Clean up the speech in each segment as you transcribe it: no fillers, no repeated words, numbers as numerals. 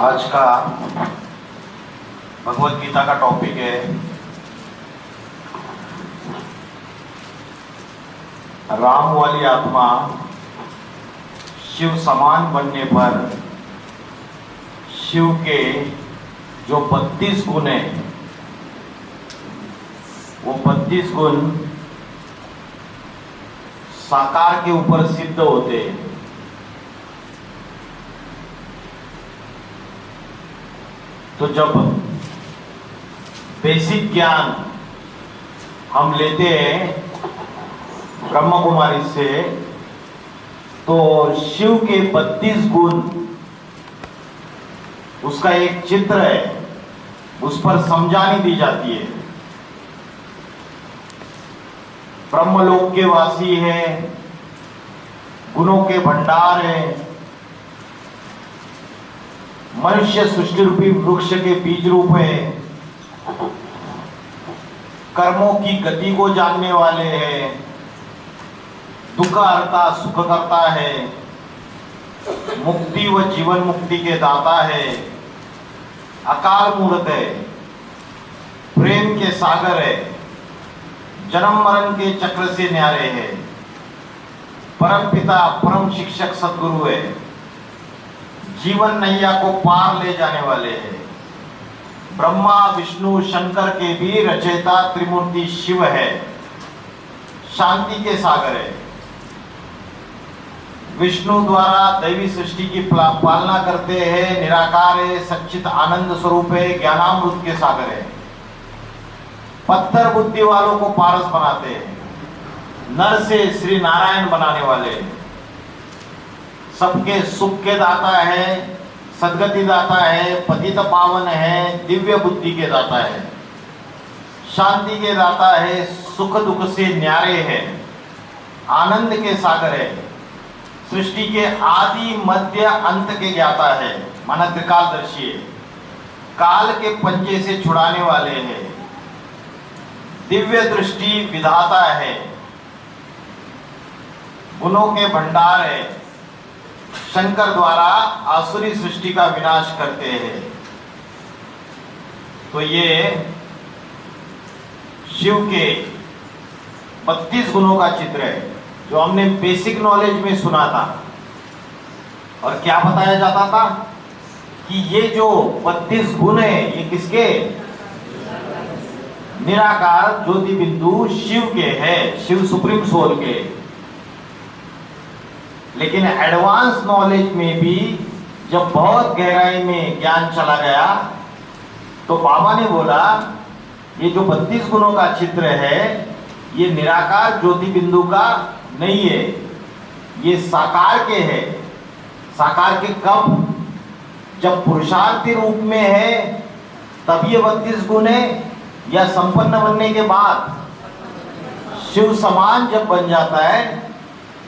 आज का भगवत गीता का टॉपिक है राम वाली आत्मा शिव समान बनने पर शिव के जो 32 गुण है वो 32 गुण साकार के ऊपर सिद्ध होते हैं। तो जब बेसिक ज्ञान हम लेते हैं ब्रह्म कुमारी से तो शिव के 32 गुण उसका एक चित्र है, उस पर समझानी दी जाती है। ब्रह्मलोक के वासी है, गुणों के भंडार है, मनुष्य सृष्टि रूपी वृक्ष के बीज रूप है, कर्मों की गति को जानने वाले हैं, दुख हरता सुख करता है, मुक्ति व जीवन मुक्ति के दाता है, अकाल मूर्त है, प्रेम के सागर है, जन्म मरण के चक्र से न्यारे है, परम पिता परम शिक्षक सद्गुरु है, जीवन नैया को पार ले जाने वाले हैं, ब्रह्मा विष्णु शंकर के भी रचयिता त्रिमूर्ति शिव है, शांति के सागर है, विष्णु द्वारा दैवी सृष्टि की पालना करते हैं, निराकार है, सच्चित आनंद स्वरूप है, ज्ञानामृत के सागर है, पत्थर बुद्धि वालों को पारस बनाते हैं, नर से श्री नारायण बनाने वाले, सबके सुख के दाता है, सद्गति दाता है, पतित पावन है, दिव्य बुद्धि के दाता है, शांति के दाता है, सुख दुख से न्यारे है, आनंद के सागर है, सृष्टि के आदि मध्य अंत के ज्ञाता है, माना त्रिकालदर्शी है, काल के पंजे से छुड़ाने वाले हैं, दिव्य दृष्टि विधाता है, गुणों के भंडार है, शंकर द्वारा आसुरी सृष्टि का विनाश करते हैं। तो ये शिव के 32 गुणों का चित्र है जो हमने बेसिक नॉलेज में सुना था। और क्या बताया जाता था कि ये जो 32 गुण है ये किसके? निराकार ज्योति बिंदु शिव के है, शिव सुप्रीम सोल के। लेकिन एडवांस नॉलेज में भी जब बहुत गहराई में ज्ञान चला गया तो बाबा ने बोला ये जो 32 गुणों का चित्र है ये निराकार ज्योति बिंदु का नहीं है, ये साकार के है। साकार के कब? जब पुरुषार्थी रूप में है तब ये 32 गुण है, या संपन्न बनने के बाद शिव समान जब बन जाता है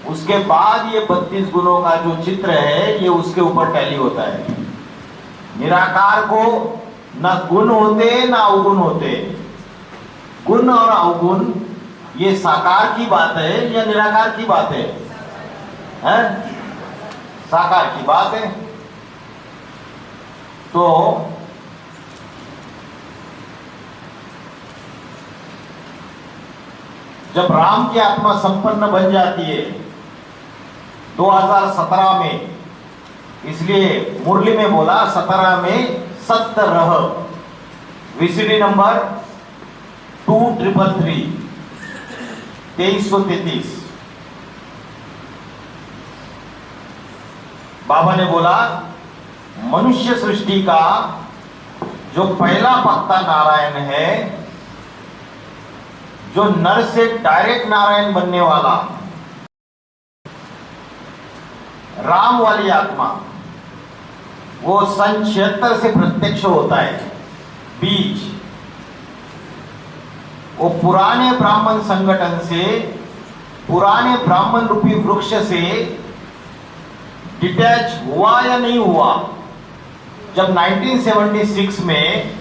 उसके बाद ये 32 गुणों का जो चित्र है ये उसके ऊपर टैली होता है। निराकार को न गुण होते न अवगुण होते। गुण और अवगुण ये साकार की बात है या निराकार की बात है? हैं? साकार की बात है। तो जब राम की आत्मा संपन्न बन जाती है 2017 में, इसलिए मुरली में बोला 17 में सत्य रह, VCD नंबर 2333 2333। बाबा ने बोला मनुष्य सृष्टि का जो पहला पत्ता नारायण है, जो नर से डायरेक्ट नारायण बनने वाला राम वाली आत्मा, वो सन 76 से प्रत्यक्ष होता है। बीज वो पुराने ब्राह्मण संगठन से, पुराने ब्राह्मण रूपी वृक्ष से डिटैच हुआ या नहीं हुआ? जब 1976 में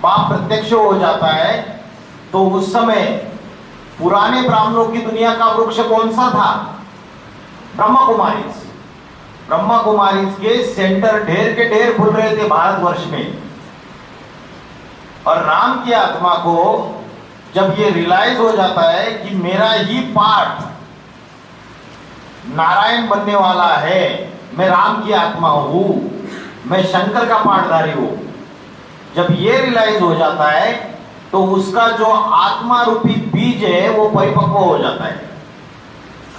बाप प्रत्यक्ष हो जाता है तो उस समय पुराने ब्राह्मणों की दुनिया का वृक्ष कौन सा था? ब्रह्म कुमारी। ब्रह्मा कुमारी के सेंटर ढेर के ढेर खुल रहे थे भारतवर्ष में। और राम की आत्मा को जब ये रियलाइज हो जाता है कि मेरा ही पार्ट नारायण बनने वाला है, मैं राम की आत्मा हूं, मैं शंकर का पार्टधारी हूं, जब ये रियलाइज हो जाता है तो उसका जो आत्मा रूपी बीज है वो परिपक्व हो जाता है।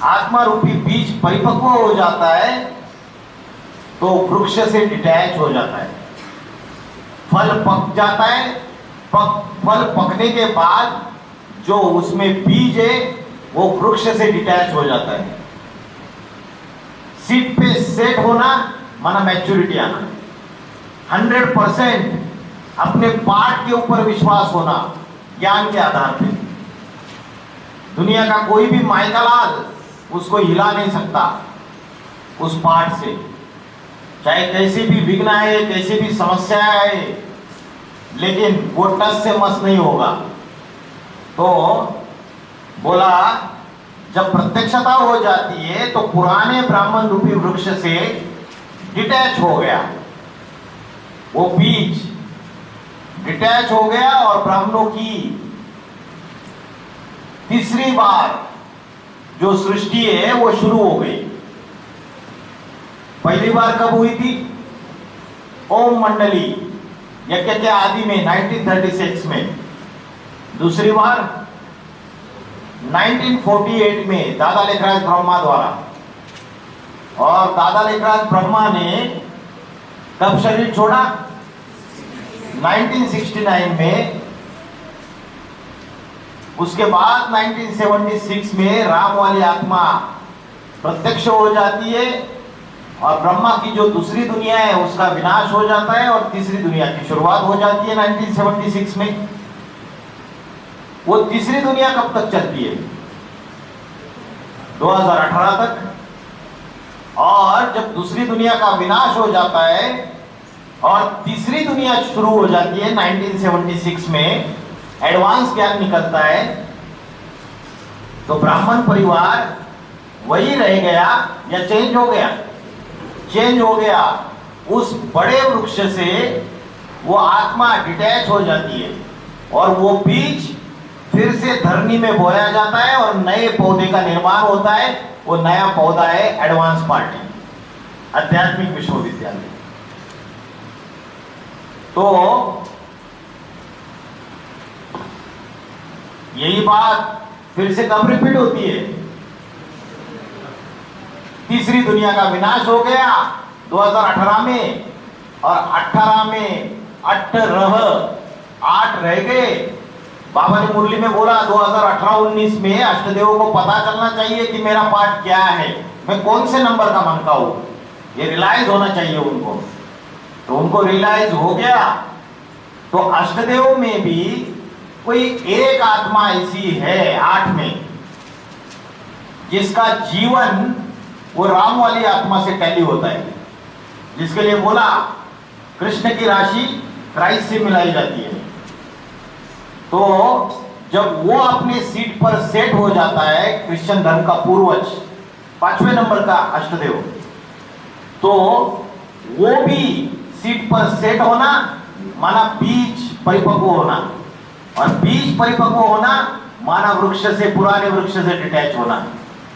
आत्मा रूपी बीज परिपक्व हो जाता है तो वृक्ष से डिटैच हो जाता है, फल पक जाता है। फल पकने के बाद जो उसमें बीज है वो वृक्ष से डिटैच हो जाता है। सीट पे सेट होना माना मैच्योरिटी आना, 100% अपने पार्ट के ऊपर विश्वास होना, ज्ञान के आधार पे। दुनिया का कोई भी माइकालाल उसको हिला नहीं सकता उस पार्ट से, चाहे कैसी भी विघ्न आए, कैसी भी समस्या आए, लेकिन वो टस से मस नहीं होगा। तो बोला जब प्रत्यक्षता हो जाती है तो पुराने ब्राह्मण रूपी वृक्ष से डिटैच हो गया, वो बीज डिटैच हो गया और ब्राह्मणों की तीसरी बार जो सृष्टि है वो शुरू हो गई। पहली बार कब हुई थी? ओम मंडली यज्ञ के आदि में 1936 में। दूसरी बार 1948 में दादा लेखराज ब्रह्मा द्वारा। और दादा लेखराज ब्रह्मा ने कब शरीर छोड़ा? 1969 में। उसके बाद 1976 में राम वाली आत्मा प्रत्यक्ष हो जाती है और ब्रह्मा की जो दूसरी दुनिया है उसका विनाश हो जाता है और तीसरी दुनिया की शुरुआत हो जाती है 1976 में। वो तीसरी दुनिया कब तक चलती है? 2018 तक। और जब दूसरी दुनिया का विनाश हो जाता है और तीसरी दुनिया शुरू हो जाती है 1976 में, एडवांस ज्ञान निकलता है, तो ब्राह्मण परिवार वही रह गया या चेंज हो गया? चेंज हो गया। उस बड़े वृक्ष से वो आत्मा डिटैच हो जाती है और वो बीज फिर से धरनी में बोया जाता है और नए पौधे का निर्माण होता है। वो नया पौधा है एडवांस पार्टी, आध्यात्मिक विश्वविद्यालय। तो यही बात फिर से कब रिपीट होती है? तीसरी दुनिया का विनाश हो गया 2018 में और 18 में 8 रह गए। बाबा ने मुरली में बोला 2018-19 में अष्टदेवों को पता चलना चाहिए कि मेरा पार्ट क्या है, मैं कौन से नंबर का मनका हूं, ये रियलाइज होना चाहिए उनको। तो उनको रियलाइज हो गया। तो अष्टदेव में भी कोई एक आत्मा ऐसी है 8 में जिसका जीवन वो राम वाली आत्मा से टैली होता है, जिसके लिए बोला कृष्ण की राशि क्राइस्ट से मिलाई जाती है। तो जब वो अपने सीट पर सेट हो जाता है, क्रिश्चियन धर्म का पूर्वज 5वें नंबर का अष्टदेव, तो वो भी सीट पर सेट होना माना बीज परिपक्व होना, और बीज परिपक्व होना माना वृक्ष से, पुराने वृक्ष से डिटैच होना।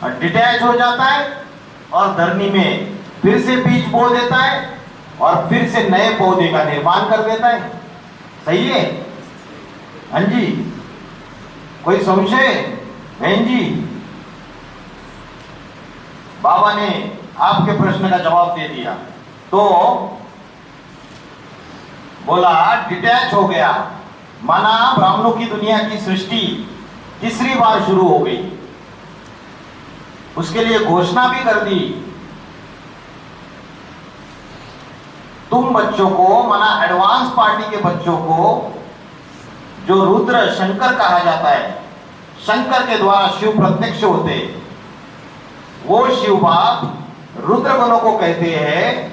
और डिटैच हो जाता है और धरनी में फिर से बीज बो देता है और फिर से नए पौधे का निर्माण कर देता है। सही है? हाँ जी, कोई संशय? बहन जी, बाबा ने आपके प्रश्न का जवाब दे दिया। तो बोला डिटैच हो गया माना ब्राह्मणों की दुनिया की सृष्टि तीसरी बार शुरू हो गई। उसके लिए घोषणा भी कर दी, तुम बच्चों को माना एडवांस पार्टी के बच्चों को, जो रुद्र शंकर कहा जाता है, शंकर के द्वारा शिव प्रत्यक्ष होते, वो शिव बाप रुद्रगणों को कहते हैं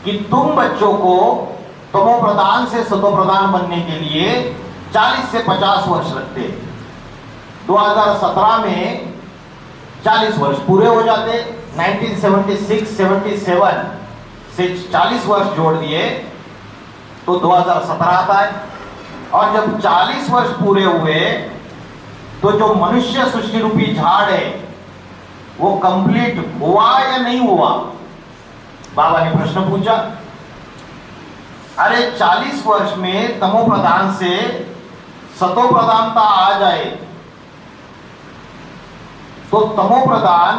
कि तुम बच्चों को तमो प्रधान से सतो प्रधान बनने के लिए 40 से 50 वर्ष लगते। 2017 में 40 वर्ष पूरे हो जाते, 1976-77 से 40 वर्ष जोड़ दिए तो 2017 आता है। और जब 40 वर्ष पूरे हुए तो जो मनुष्य सृष्टि रूपी झाड़ है वो कंप्लीट हुआ या नहीं हुआ? बाबा ने प्रश्न पूछा। अरे 40 वर्ष में तमो प्रधान से सतो प्रधानता आ जाए तो तमो प्रधान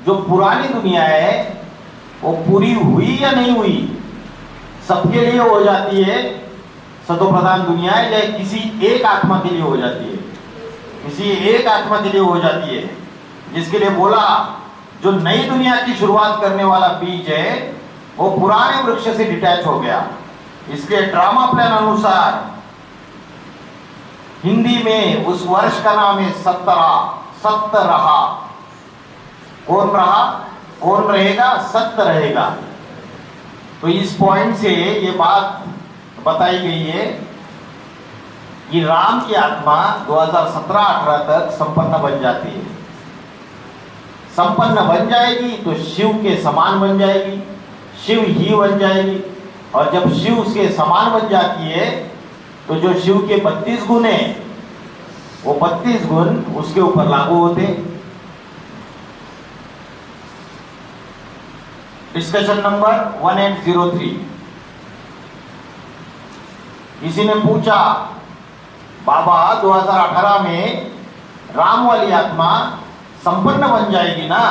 जो पुरानी दुनिया है वो पूरी हुई या नहीं हुई? सबके लिए हो जाती है सतो प्रधान दुनिया है, या किसी एक आत्मा के लिए हो जाती है? किसी एक आत्मा के लिए हो जाती है, जिसके लिए बोला जो नई दुनिया की शुरुआत करने वाला बीज है वो पुराने वृक्ष से डिटैच हो गया। इसलिए ड्रामा प्लान अनुसार हिंदी में उस वर्ष का नाम है सत्य रहा। कौन रहा? कौन रहेगा? सत्य रहेगा। तो इस पॉइंट से ये बात बताई गई है कि राम की आत्मा 2017-18 तक संपन्न बन जाती है। संपन्न बन जाएगी तो शिव के समान बन जाएगी, शिव ही बन जाएगी। और जब शिव उसके समान बन जाती है तो जो शिव के 32 गुण है वो 32 गुण उसके ऊपर लागू होते। Discussion number 1803। किसी ने पूछा बाबा 2018 में राम वाली आत्मा संपन्न बन जाएगी ना?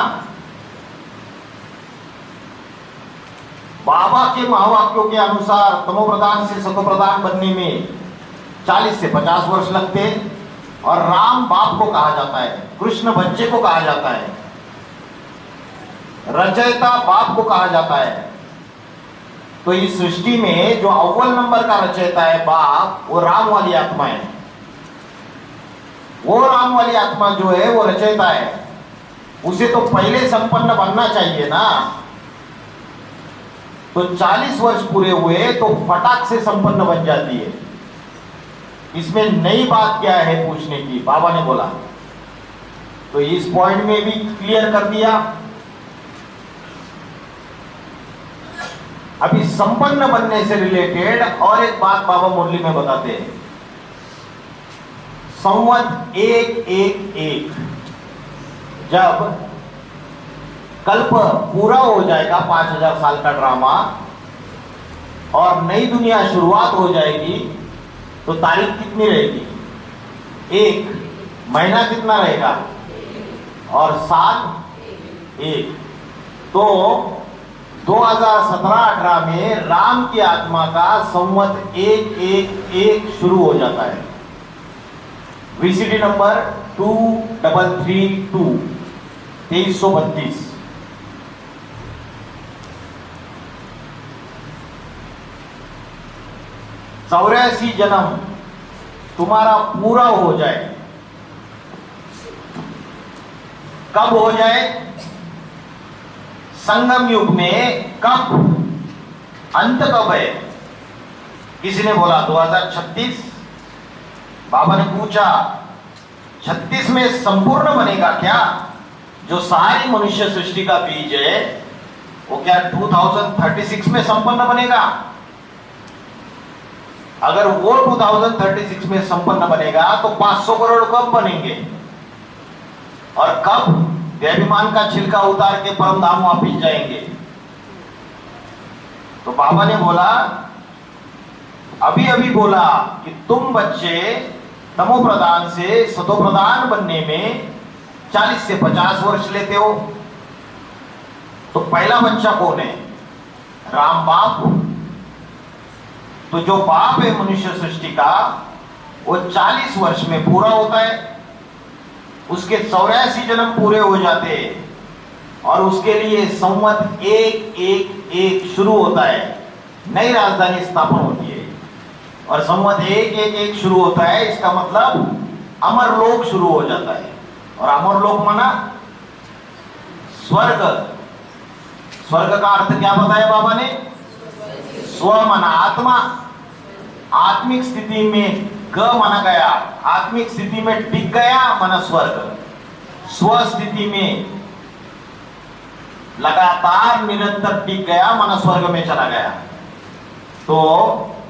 बाबा के महावाक्यों के अनुसार तमो प्रधान से सतो प्रधान बनने में 40 से 50 वर्ष लगते, और राम बाप को कहा जाता है, कृष्ण बच्चे को कहा जाता है, रचयिता बाप को कहा जाता है। तो इस सृष्टि में जो अव्वल नंबर का रचयिता है बाप, वो राम वाली आत्मा है। वो राम वाली आत्मा जो है वो रचयिता है, उसे तो पहले संपन्न बनना चाहिए ना। तो 40 वर्ष पूरे हुए तो फटाक से संपन्न बन जाती है। इसमें नई बात क्या है पूछने की? बाबा ने बोला। तो इस पॉइंट में भी क्लियर कर दिया। अभी संपन्न बनने से रिलेटेड और एक बात बाबा मुरली में बताते हैं। संवत 111 जब कल्प पूरा हो जाएगा, 5000 साल का ड्रामा, और नई दुनिया शुरुआत हो जाएगी, तो तारीख कितनी रहेगी? 1 महीना कितना रहेगा? और साल 1। तो 2017-18 में राम की आत्मा का संवत 111 शुरू हो जाता है। VCD number 2332 2332। चौरासी जन्म तुम्हारा पूरा हो जाए। कब हो जाए? संगम युग में। कब? अंत कब है? किसी ने बोला 2036। बाबा ने पूछा 36 में संपूर्ण बनेगा क्या? जो सारी मनुष्य सृष्टि का बीज है वो क्या 2036 में संपन्न बनेगा? अगर वो 2036 में संपन्न बनेगा तो 500 करोड़ कब बनेंगे? और कब देवाभिमान का छिलका उतार के परम धाम वापिस जाएंगे? तो बाबा ने बोला, अभी अभी बोला कि तुम बच्चे तमो प्रधान से सतो प्रधान बनने में 40 से 50 वर्ष लेते हो। तो पहला बच्चा कौन है? राम बाप। तो जो बाप है मनुष्य सृष्टि का वो 40 वर्ष में पूरा होता है। उसके 84 जन्म पूरे हो जाते हैं और उसके लिए संवत 111 शुरू होता है। नई राजधानी स्थापन होती है और संवत 111 शुरू होता है। इसका मतलब अमरलोक शुरू हो जाता है। और अमरलोक माना स्वर्ग। स्वर्ग का अर्थ क्या बताया बाबा ने? स्व माना आत्मा। आत्मिक स्थिति में ग माना गया, आत्मिक स्थिति में टिक गया माना स्वर्ग। स्व स्थिति में लगातार निरंतर टिक गया, मन स्वर्ग में चला गया। तो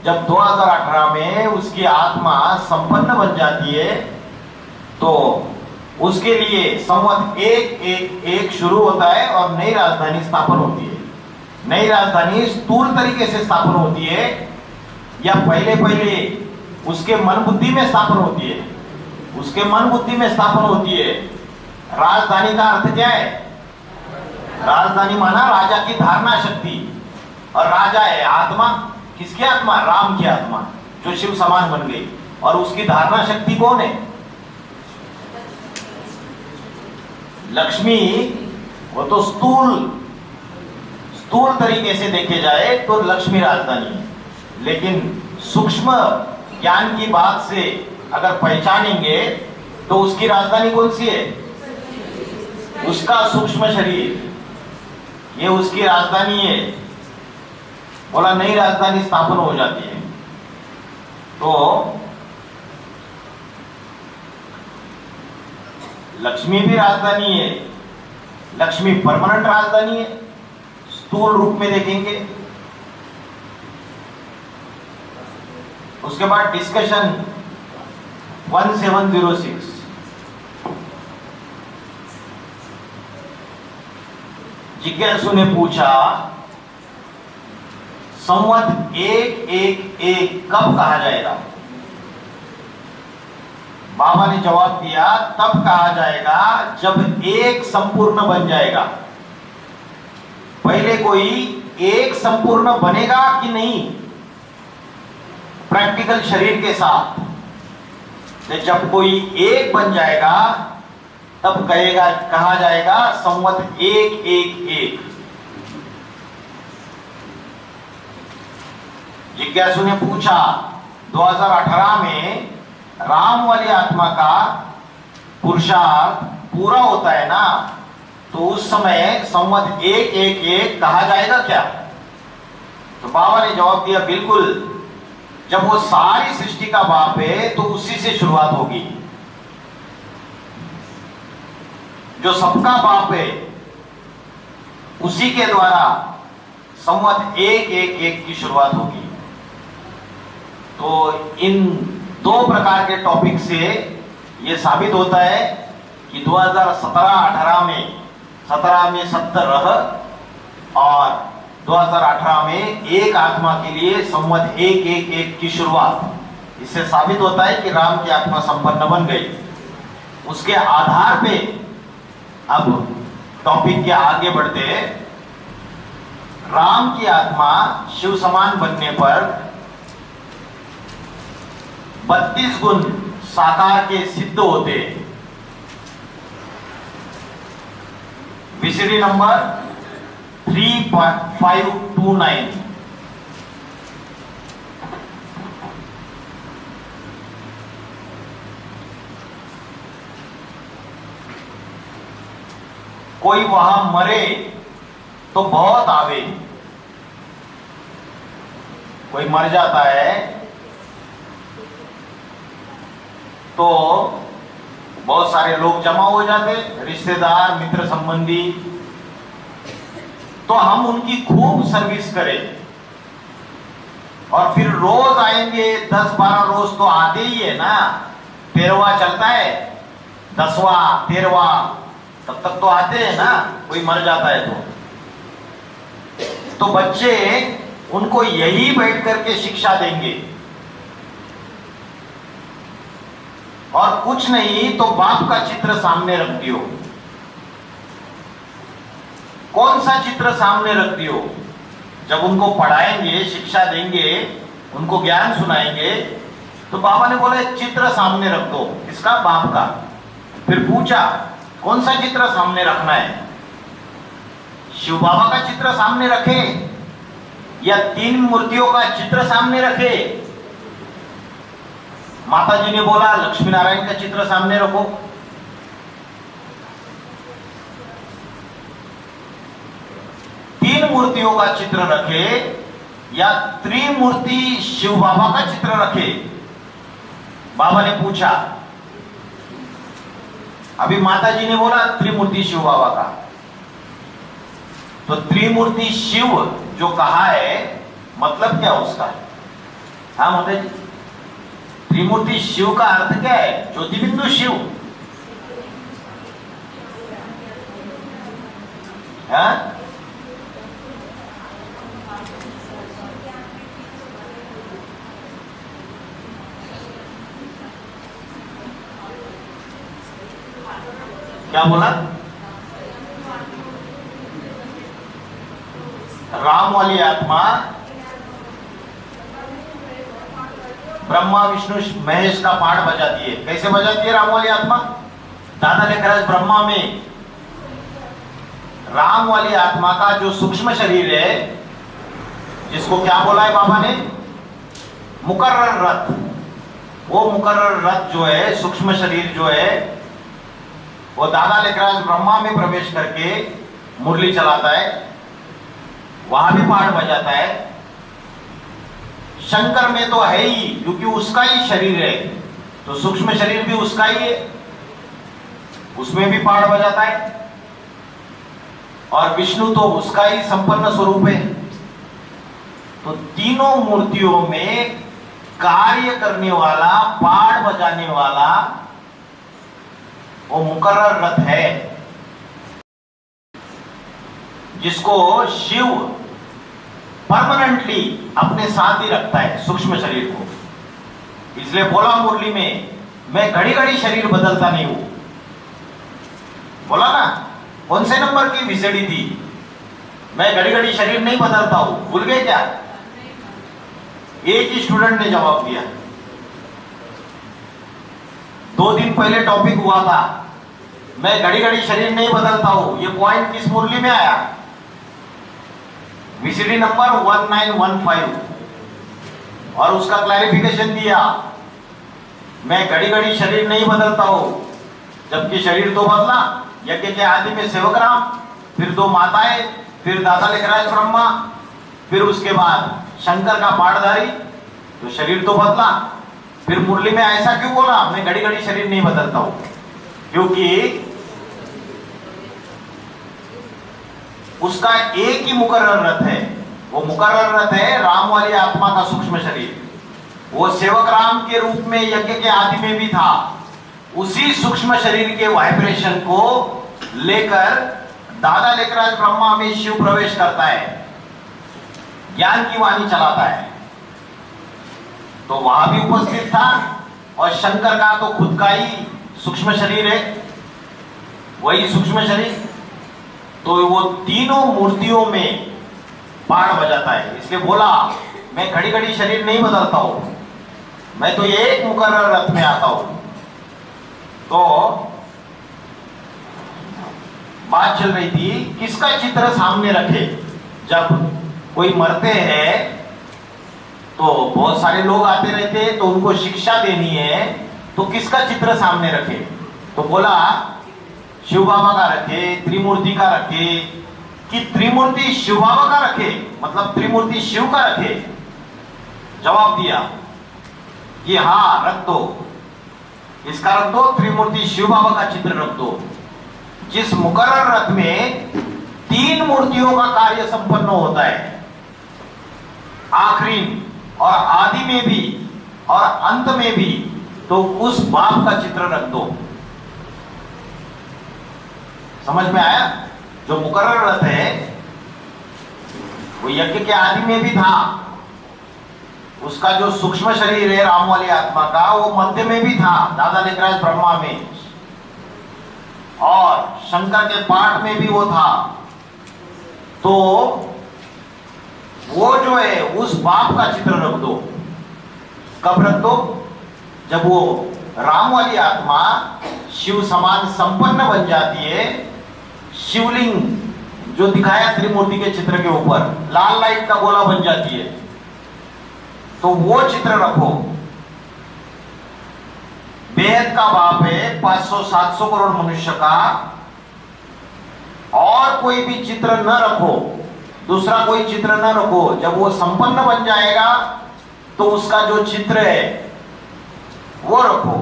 जब 2018 में उसकी आत्मा संपन्न बन जाती है तो उसके लिए संवत 111 शुरू होता है और नई राजधानी स्थापन होती है। नई राजधानी स्थूल तरीके से स्थापन होती है या पहले पहले उसके मन बुद्धि में स्थापन होती है? उसके मन बुद्धि में स्थापन होती है। राजधानी का अर्थ क्या है? राजधानी माना राजा की धारणा शक्ति, और राजा है आत्मा। किसकी आत्मा? राम की आत्मा, जो शिव समान बन गई। और उसकी धारणा शक्ति कौन है? लक्ष्मी। वो तो स्थूल तरीके से देखे जाए तो लक्ष्मी राजधानी है, लेकिन सूक्ष्म ज्ञान की बात से अगर पहचानेंगे तो उसकी राजधानी कौन सी है? उसका सूक्ष्म शरीर, ये उसकी राजधानी है। बोला नई राजधानी स्थापन हो जाती है। तो लक्ष्मी भी राजधानी है। लक्ष्मी परमानेंट राजधानी है स्थूल रूप में देखेंगे। उसके बाद डिस्कशन 1706। जिज्ञासु ने पूछा संवत 111 कब कहा जाएगा? बाबा ने जवाब दिया तब कहा जाएगा जब एक संपूर्ण बन जाएगा। पहले कोई एक संपूर्ण बनेगा कि नहीं प्रैक्टिकल शरीर के साथ? जब कोई एक बन जाएगा तब कहा जाएगा संवत 111। जिज्ञासु ने पूछा 2018 में राम वाली आत्मा का पुरुषार्थ पूरा होता है ना, तो उस समय संवत 111 कहा जाएगा क्या? तो बाबा ने जवाब दिया बिल्कुल। जब वो सारी सृष्टि का बाप है तो उसी से शुरुआत होगी। जो सबका बाप है उसी के द्वारा संवत 111 की शुरुआत होगी। तो इन दो प्रकार के टॉपिक से यह साबित होता है कि 2017-18 में 17 में 70 और 2018 में एक आत्मा के लिए संवत 111 की शुरुआत। इससे साबित होता है कि राम की आत्मा संपन्न बन गई। उसके आधार पे अब टॉपिक के आगे बढ़ते हैं। राम की आत्मा शिव समान बनने पर 32 गुण साकार के सिद्ध होते। VCD number 3529। कोई वहां मरे तो बहुत आवे। कोई मर जाता है तो बहुत सारे लोग जमा हो जाते, रिश्तेदार मित्र संबंधी। तो हम उनकी खूब सर्विस करें और फिर रोज आएंगे। 10-12 रोज तो आते ही है ना। 13वां चलता है, 10वां 13वां तब तक तो आते हैं ना। कोई मर जाता है तो बच्चे उनको यही बैठ करके शिक्षा देंगे और कुछ नहीं तो बाप का चित्र सामने रख दियो। कौन सा चित्र सामने रख दियो? जब उनको पढ़ाएंगे, शिक्षा देंगे, उनको ज्ञान सुनाएंगे तो बाबा ने बोला चित्र सामने रख दो। किसका? बाप का। फिर पूछा कौन सा चित्र सामने रखना है? शिव बाबा का चित्र सामने रखे या 3 मूर्तियों का चित्र सामने रखे? माता जी ने बोला लक्ष्मी नारायण का चित्र सामने रखो। तीन मूर्तियों का चित्र रखे या त्रिमूर्ति शिव बाबा का चित्र रखे? बाबा ने पूछा। अभी माता जी ने बोला त्रिमूर्ति शिव बाबा का। तो त्रिमूर्ति शिव जो कहा है, मतलब क्या उसका? हाँ मोदी जी, त्रिमूर्ति शिव का अर्थ क्या है? ज्योतिबिंदु शिव। हाँ, क्या बोला? राम वाली आत्मा ब्रह्मा विष्णु महेश का पाठ बजाती है। कैसे बजाती है राम वाली आत्मा? दादा लेकर ब्रह्मा में राम वाली आत्मा का जो सूक्ष्म शरीर है, जिसको क्या बोला है बाबा ने? मुकर्रर रथ। वो मुकर्रर रथ जो है, सूक्ष्म शरीर जो है, वो दादा लेकर ब्रह्मा में प्रवेश करके मुरली चलाता है, वहां भी पाठ बजाता है। शंकर में तो है ही, क्योंकि उसका ही शरीर है, तो सूक्ष्म शरीर भी उसका ही है, उसमें भी पाठ बजाता है। और विष्णु तो उसका ही संपन्न स्वरूप है। तो तीनों मूर्तियों में कार्य करने वाला, पाठ बजाने वाला वो मुकर्रर रथ है, जिसको शिव परमानेंटली अपने साथ ही रखता है, सूक्ष्म शरीर को। इसलिए बोला मुरली में, मैं घड़ी घड़ी शरीर बदलता नहीं हूं। बोला ना, कौन से नंबर की विसड़ी थी? मैं घड़ी घड़ी शरीर नहीं बदलता हूं। भूल गए क्या? एक ही स्टूडेंट ने जवाब दिया। 2 दिन पहले टॉपिक हुआ था, मैं घड़ी घड़ी शरीर नहीं बदलता हूं। ये पॉइंट किस मुरली में आया? विसीडी नंबर 1915। और उसका क्लैरिफिकेशन दिया, मैं घड़ी घड़ी शरीर नहीं बदलता हूं। जबकि शरीर तो बदला, यज्ञ के आदि में सेवक राम, फिर 2 माताएं, फिर दादा लेकर ब्रह्मा, फिर उसके बाद शंकर का पाठधारी, तो शरीर तो बदला। फिर मुरली में ऐसा क्यों बोला, मैं घड़ी घड़ी शरीर नहीं बदलता हूं? क्योंकि उसका एक ही मुकर्रर रथ है। वो मुकर्रर रथ है राम वाली आत्मा का सूक्ष्म शरीर। वो सेवक राम के रूप में यज्ञ के आदि में भी था। उसी सूक्ष्म शरीर के वाइब्रेशन को लेकर दादा लेकर ब्रह्मा में शिव प्रवेश करता है, ज्ञान की वाणी चलाता है। तो वहां भी उपस्थित था। और शंकर का तो खुद का ही सूक्ष्म शरीर है, वही सूक्ष्म शरीर। तो वो तीनों मूर्तियों में पाठ बजाता है। इसलिए बोला, मैं घड़ी घड़ी शरीर नहीं बदलता हूं, मैं तो एक मुकर्रर रथ में आता हूं। तो बात चल रही थी, किसका चित्र सामने रखे? जब कोई मरते हैं तो बहुत सारे लोग आते रहते हैं, तो उनको शिक्षा देनी है, तो किसका चित्र सामने रखे? तो बोला शिव बाबा का रखे, त्रिमूर्ति का रखे, कि त्रिमूर्ति शिव बाबा का रखे, मतलब त्रिमूर्ति शिव का रखे? जवाब दिया कि हाँ, रख दो, इसका रख दो, त्रिमूर्ति शिव बाबा का चित्र रख दो। जिस मुकर्रर रथ में 3 मूर्तियों का कार्य संपन्न होता है, आखिरी और आदि में भी और अंत में भी, तो उस बाप का चित्र रख दो। समझ में आया? जो मुकर्रर रथ है वो यज्ञ के आदि में भी था, उसका जो सूक्ष्म शरीर है राम वाली आत्मा का, वो मध्य में भी था, दादा लेकर ब्रह्मा में, और शंकर के पाठ में भी वो था। तो वो जो है उस बाप का चित्र रख दो। कब रख दो? जब वो राम वाली आत्मा शिव समान संपन्न बन जाती है। शिवलिंग जो दिखाया त्रिमूर्ति के चित्र के ऊपर, लाल लाइट का गोला बन जाती है, तो वो चित्र रखो। बेहद का बाप है, 500-700 करोड़ मनुष्य का, और कोई भी चित्र न रखो, दूसरा कोई चित्र न रखो। जब वो संपन्न बन जाएगा तो उसका जो चित्र है वो रखो।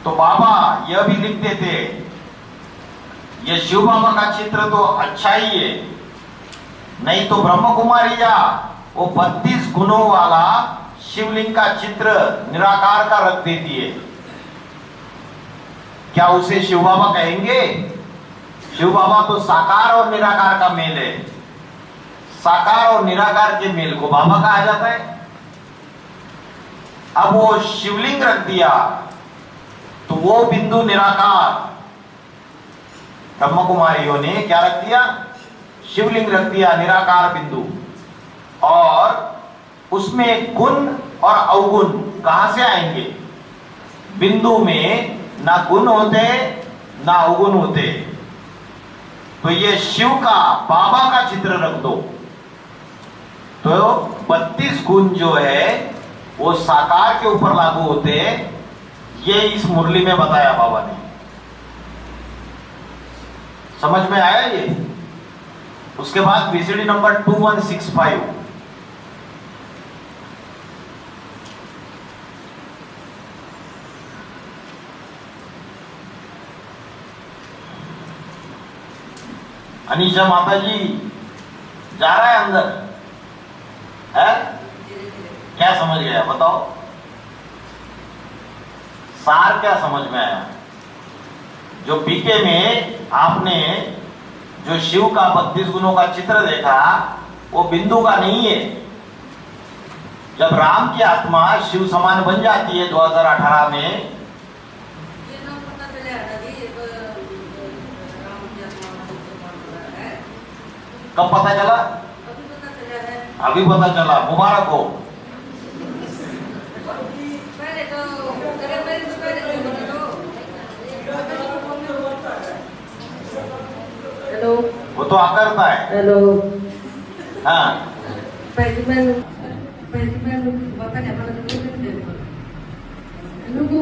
तो बाबा यह भी लिख देते ये शिव बाबा का चित्र तो अच्छा ही है, नहीं तो ब्रह्म कुमारी जा वो 32 गुणों वाला शिवलिंग का चित्र निराकार का रख देती है। क्या उसे शिव बाबा कहेंगे? शिव बाबा तो साकार और निराकार का मेल है। साकार और निराकार के मेल को बाबा कहा जाता है। अब वो शिवलिंग रख दिया तो वो बिंदु निराकार, ब्रह्म कुमारियों ने क्या रख दिया? शिवलिंग रख दिया, निराकार बिंदु। और उसमें गुण और अवगुण कहां से आएंगे? बिंदु में ना गुण होते ना अवगुण होते। तो ये शिव का बाबा का चित्र रख दो तो 32 गुण जो है वो साकार के ऊपर लागू होते। ये इस मुरली में बताया बाबा ने। समझ में आया ये? उसके बाद बीसीडी नंबर 2165। अनीशा माता जी जा रहा है अंदर है? क्या समझ गया बताओ? सार क्या समझ में आया? जो बीके में आपने जो शिव का 32 गुणों का चित्र देखा वो बिंदु का नहीं है। जब राम की आत्मा शिव समान बन जाती है 2018 में, कब पता चला? अभी पता चला। मुबारक हो। हेलो, वो तो करता है। हेलो, हाँ bapak nggak pernah ketemu nunggu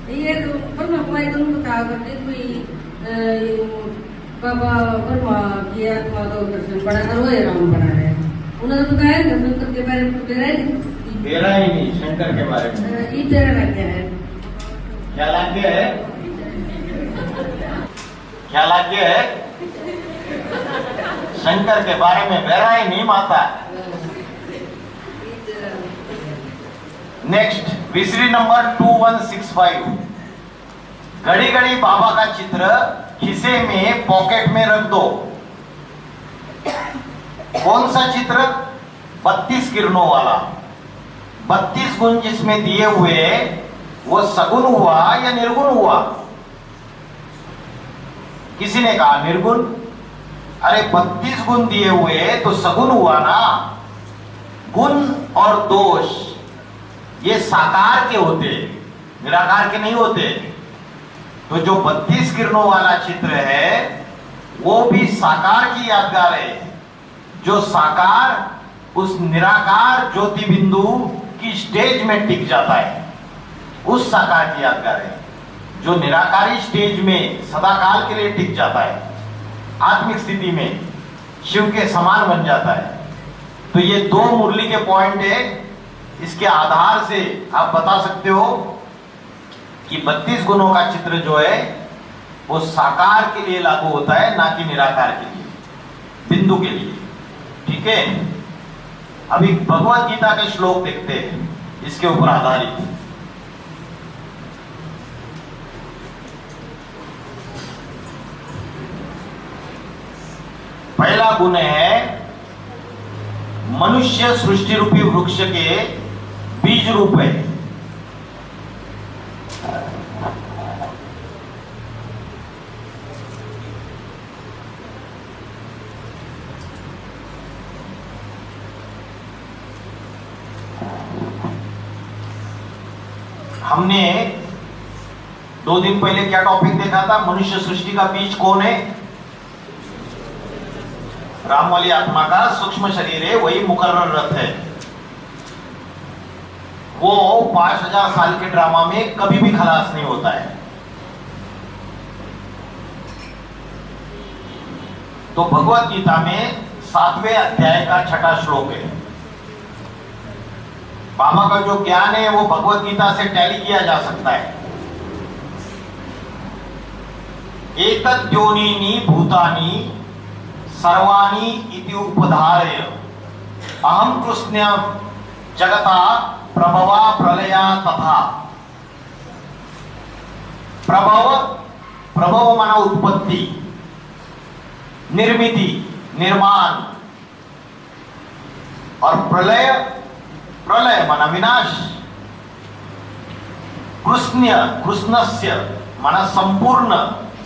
iya tuh pernah kemarin tuh tahu kan itu बाबा परमा किया तो दर्शन बड़ा करो ये राम बना है। उन्होंने तो कहा है शंकर के बारे में तेरा ही नहीं, शंकर के बारे में ये तेरा लग गया है। क्या लग गया है? क्या लग गया है? शंकर के बारे में बेरा ही नहीं माता। नेक्स्ट बीसरी नंबर 2165। घड़ी घड़ी बाबा का चित्र खिसे में पॉकेट में रख दो। कौन सा चित्र? 32 किरणों वाला। 32 गुण जिसमें दिए हुए वो सगुण हुआ या निर्गुण हुआ? किसी ने कहा निर्गुण। अरे 32 गुण दिए हुए तो सगुण हुआ ना। गुण और दोष ये साकार के होते, निराकार के नहीं होते। तो जो 32 किरणों वाला चित्र है वो भी साकार की यादगार है। जो साकार उस निराकार ज्योति बिंदु की स्टेज में टिक जाता है, उस साकार की यादगार है। जो निराकारी स्टेज में सदाकाल के लिए टिक जाता है, आत्मिक स्थिति में शिव के समान बन जाता है। तो ये दो मुरली के पॉइंट है। इसके आधार से आप बता सकते हो कि 32 गुणों का चित्र जो है वो साकार के लिए लागू होता है, ना कि निराकार के लिए, बिंदु के लिए। ठीक है, अभी भगवत गीता के श्लोक देखते हैं इसके ऊपर आधारित। पहला गुण है मनुष्य सृष्टि रूपी वृक्ष के बीज रूप है। हमने 2 दिन पहले क्या टॉपिक देखा था? मनुष्य सृष्टि का बीज कौन है? राम वाली आत्मा का सूक्ष्म शरीर है, वही मुकर्रर रथ है। वो 5000 साल के ड्रामा में कभी भी खलास नहीं होता है। तो भगवत गीता में 7वें अध्याय का 6ठा श्लोक है। बाबा का जो ज्ञान है वो भगवत गीता से टैली किया जा सकता है। एतद्योनीनि भूतानि सर्वाणि इति उपधारय अहम कृष्ण जगता प्रभवा प्रलया तथा। प्रभव माना उत्पत्ति, निर्मिति निर्माण, और प्रलय माना विनाश। कृष्णस्य माना संपूर्ण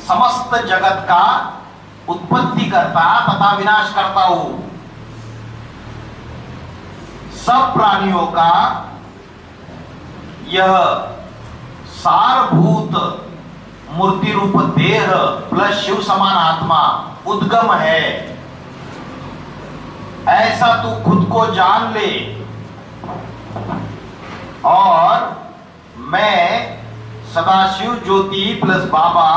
समस्त जगत का उत्पत्ति करता तथा विनाश करता हूं। सब प्राणियों का यह सारभूत मूर्ति रूप देह प्लस शिव समान आत्मा उद्गम है, ऐसा तू खुद को जान ले। और मैं सदाशिव ज्योति प्लस बाबा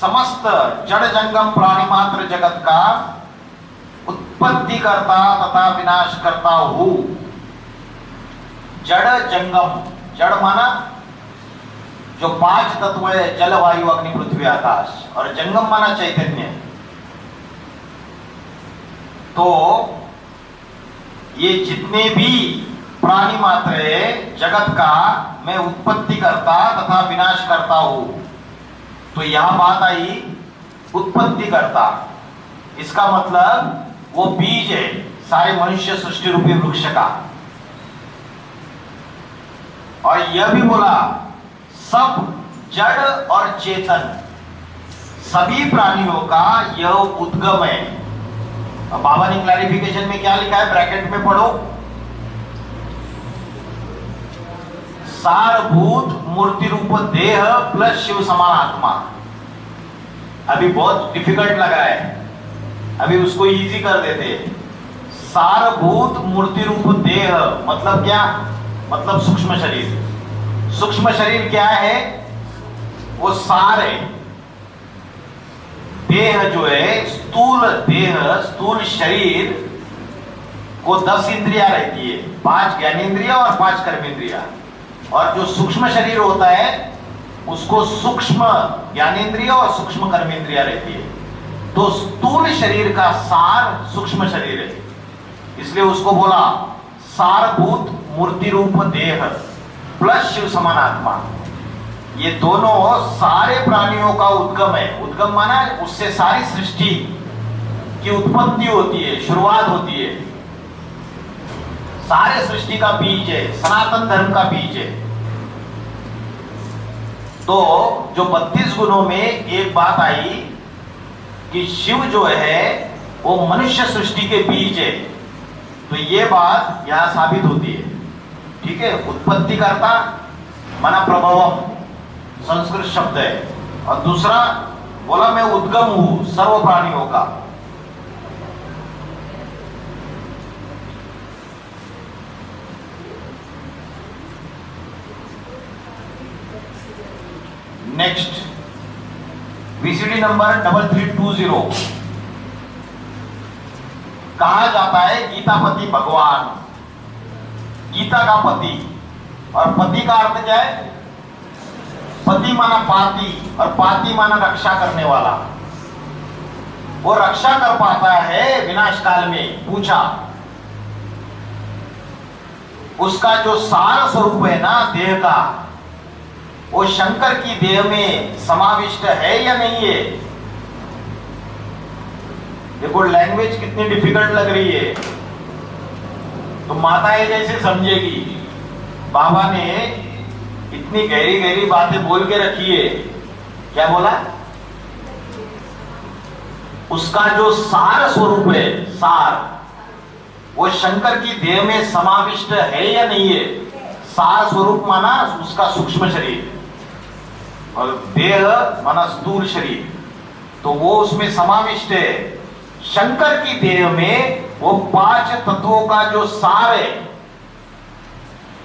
समस्त जड़ जंगम प्राणी मात्र जगत का उत्पत्ति करता तथा विनाश करता हूं। जड़ जंगम, जड़ माना जो 5 तत्व है, जल वायु अग्नि पृथ्वी आकाश, और जंगम माना चैतन्य। तो ये जितने भी प्राणी मात्र है जगत का मैं उत्पत्ति करता तथा विनाश करता हूं। तो यह बात आई उत्पत्ति करता, इसका मतलब वो बीज है सारे मनुष्य सृष्टि रूपी वृक्ष का। और यह भी बोला सब जड़ और चेतन सभी प्राणियों का यह उद्गम है। अब बाबा ने क्लैरिफिकेशन में क्या लिखा है, ब्रैकेट में पढ़ो, सारभूत मूर्ति रूप देह प्लस शिव समान आत्मा। अभी बहुत डिफिकल्ट लग रहा है, अभी उसको इजी कर देते। सारभूत मूर्ति रूप देह मतलब क्या, मतलब सूक्ष्म शरीर। सूक्ष्म शरीर क्या है, वो सार है। देह जो है स्थूल देह, स्थूल शरीर को 10 इंद्रियां रहती है, 5 ज्ञानेंद्रिया और 5 कर्मेंद्रिया। और जो सूक्ष्म शरीर होता है उसको सूक्ष्म ज्ञानेंद्रिय और सूक्ष्म कर्मेंद्रिया रहती है। तो स्थूल शरीर का सार सूक्ष्म शरीर है, इसलिए उसको बोला सारभूत मूर्ति रूप देह प्लस शिव समान आत्मा। ये दोनों सारे प्राणियों का उद्गम है। उद्गम माना उससे सारी सृष्टि की उत्पत्ति होती है, शुरुआत होती है। सारे सृष्टि का बीज है, सनातन धर्म का बीज है। तो जो 32 गुणों में एक बात आई कि शिव जो है वो मनुष्य सृष्टि के बीज है, तो ये बात यहां साबित होती है। ठीक है, उत्पत्ति करता माना प्रभवम संस्कृत शब्द है, और दूसरा बोला मैं उद्गम हूं सर्व प्राणियों का। नेक्स्ट वीसीडी नंबर 3320 कहा जाता है गीतापति भगवान, गीता का पति। और पति का अर्थ क्या है, पति माना पाती, और पाती माना रक्षा करने वाला। वो रक्षा कर पाता है विनाश काल में। पूछा उसका जो सार स्वरूप है ना देह का, वो शंकर की देह में समाविष्ट है या नहीं है। देखो लैंग्वेज कितनी डिफिकल्ट लग रही है, तो माताएं जैसे समझेगी। बाबा ने इतनी गहरी गहरी बातें बोल के रखी है। क्या बोला, उसका जो सार स्वरूप है, सार वो शंकर की देह में समाविष्ट है या नहीं है। सार स्वरूप माना उसका सूक्ष्म शरीर, और देह माना स्थूल शरीर, तो वो उसमें समाविष्ट है। शंकर की देह में वो 5 तत्वों का जो सार है,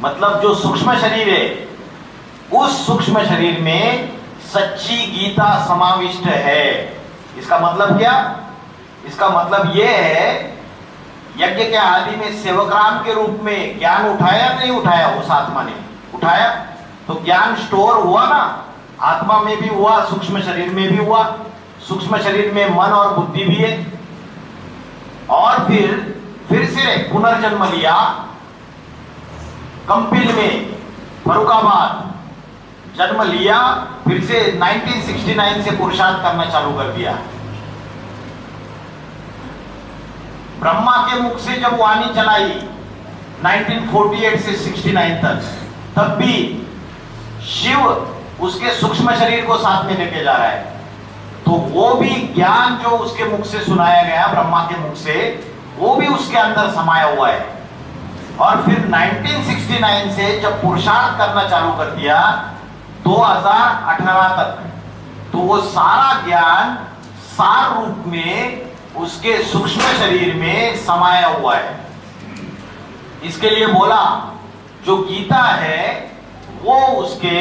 मतलब जो सूक्ष्म शरीर है, उस सूक्ष्म शरीर में सच्ची गीता समाविष्ट है। इसका मतलब क्या, इसका मतलब यह है यज्ञ के आदि में सेवकराम के रूप में ज्ञान उठाया नहीं उठाया, उस आत्मा ने उठाया, तो ज्ञान स्टोर हुआ ना। आत्मा में भी हुआ, सूक्ष्म शरीर में भी हुआ। सूक्ष्म शरीर में मन और बुद्धि भी है। और फिर से पुनर्जन्म लिया कंपिल में, फरुखाबाद जन्म लिया। फिर से 1969 से पुरुषार्थ करना चालू कर दिया। ब्रह्मा के मुख से जब वाणी चलाई 1948 से 69 तक, तब भी शिव उसके सूक्ष्म शरीर को साथ में लेके जा रहा है। तो वो भी ज्ञान जो उसके मुख से सुनाया गया, ब्रह्मा के मुख से, वो भी उसके अंदर समाया हुआ है। और फिर 1969 से जब पुरुषार्थ करना चालू कर दिया 2018 तक, तो वो सारा ज्ञान सार रूप में उसके सूक्ष्म शरीर में समाया हुआ है। इसके लिए बोला जो गीता है वो उसके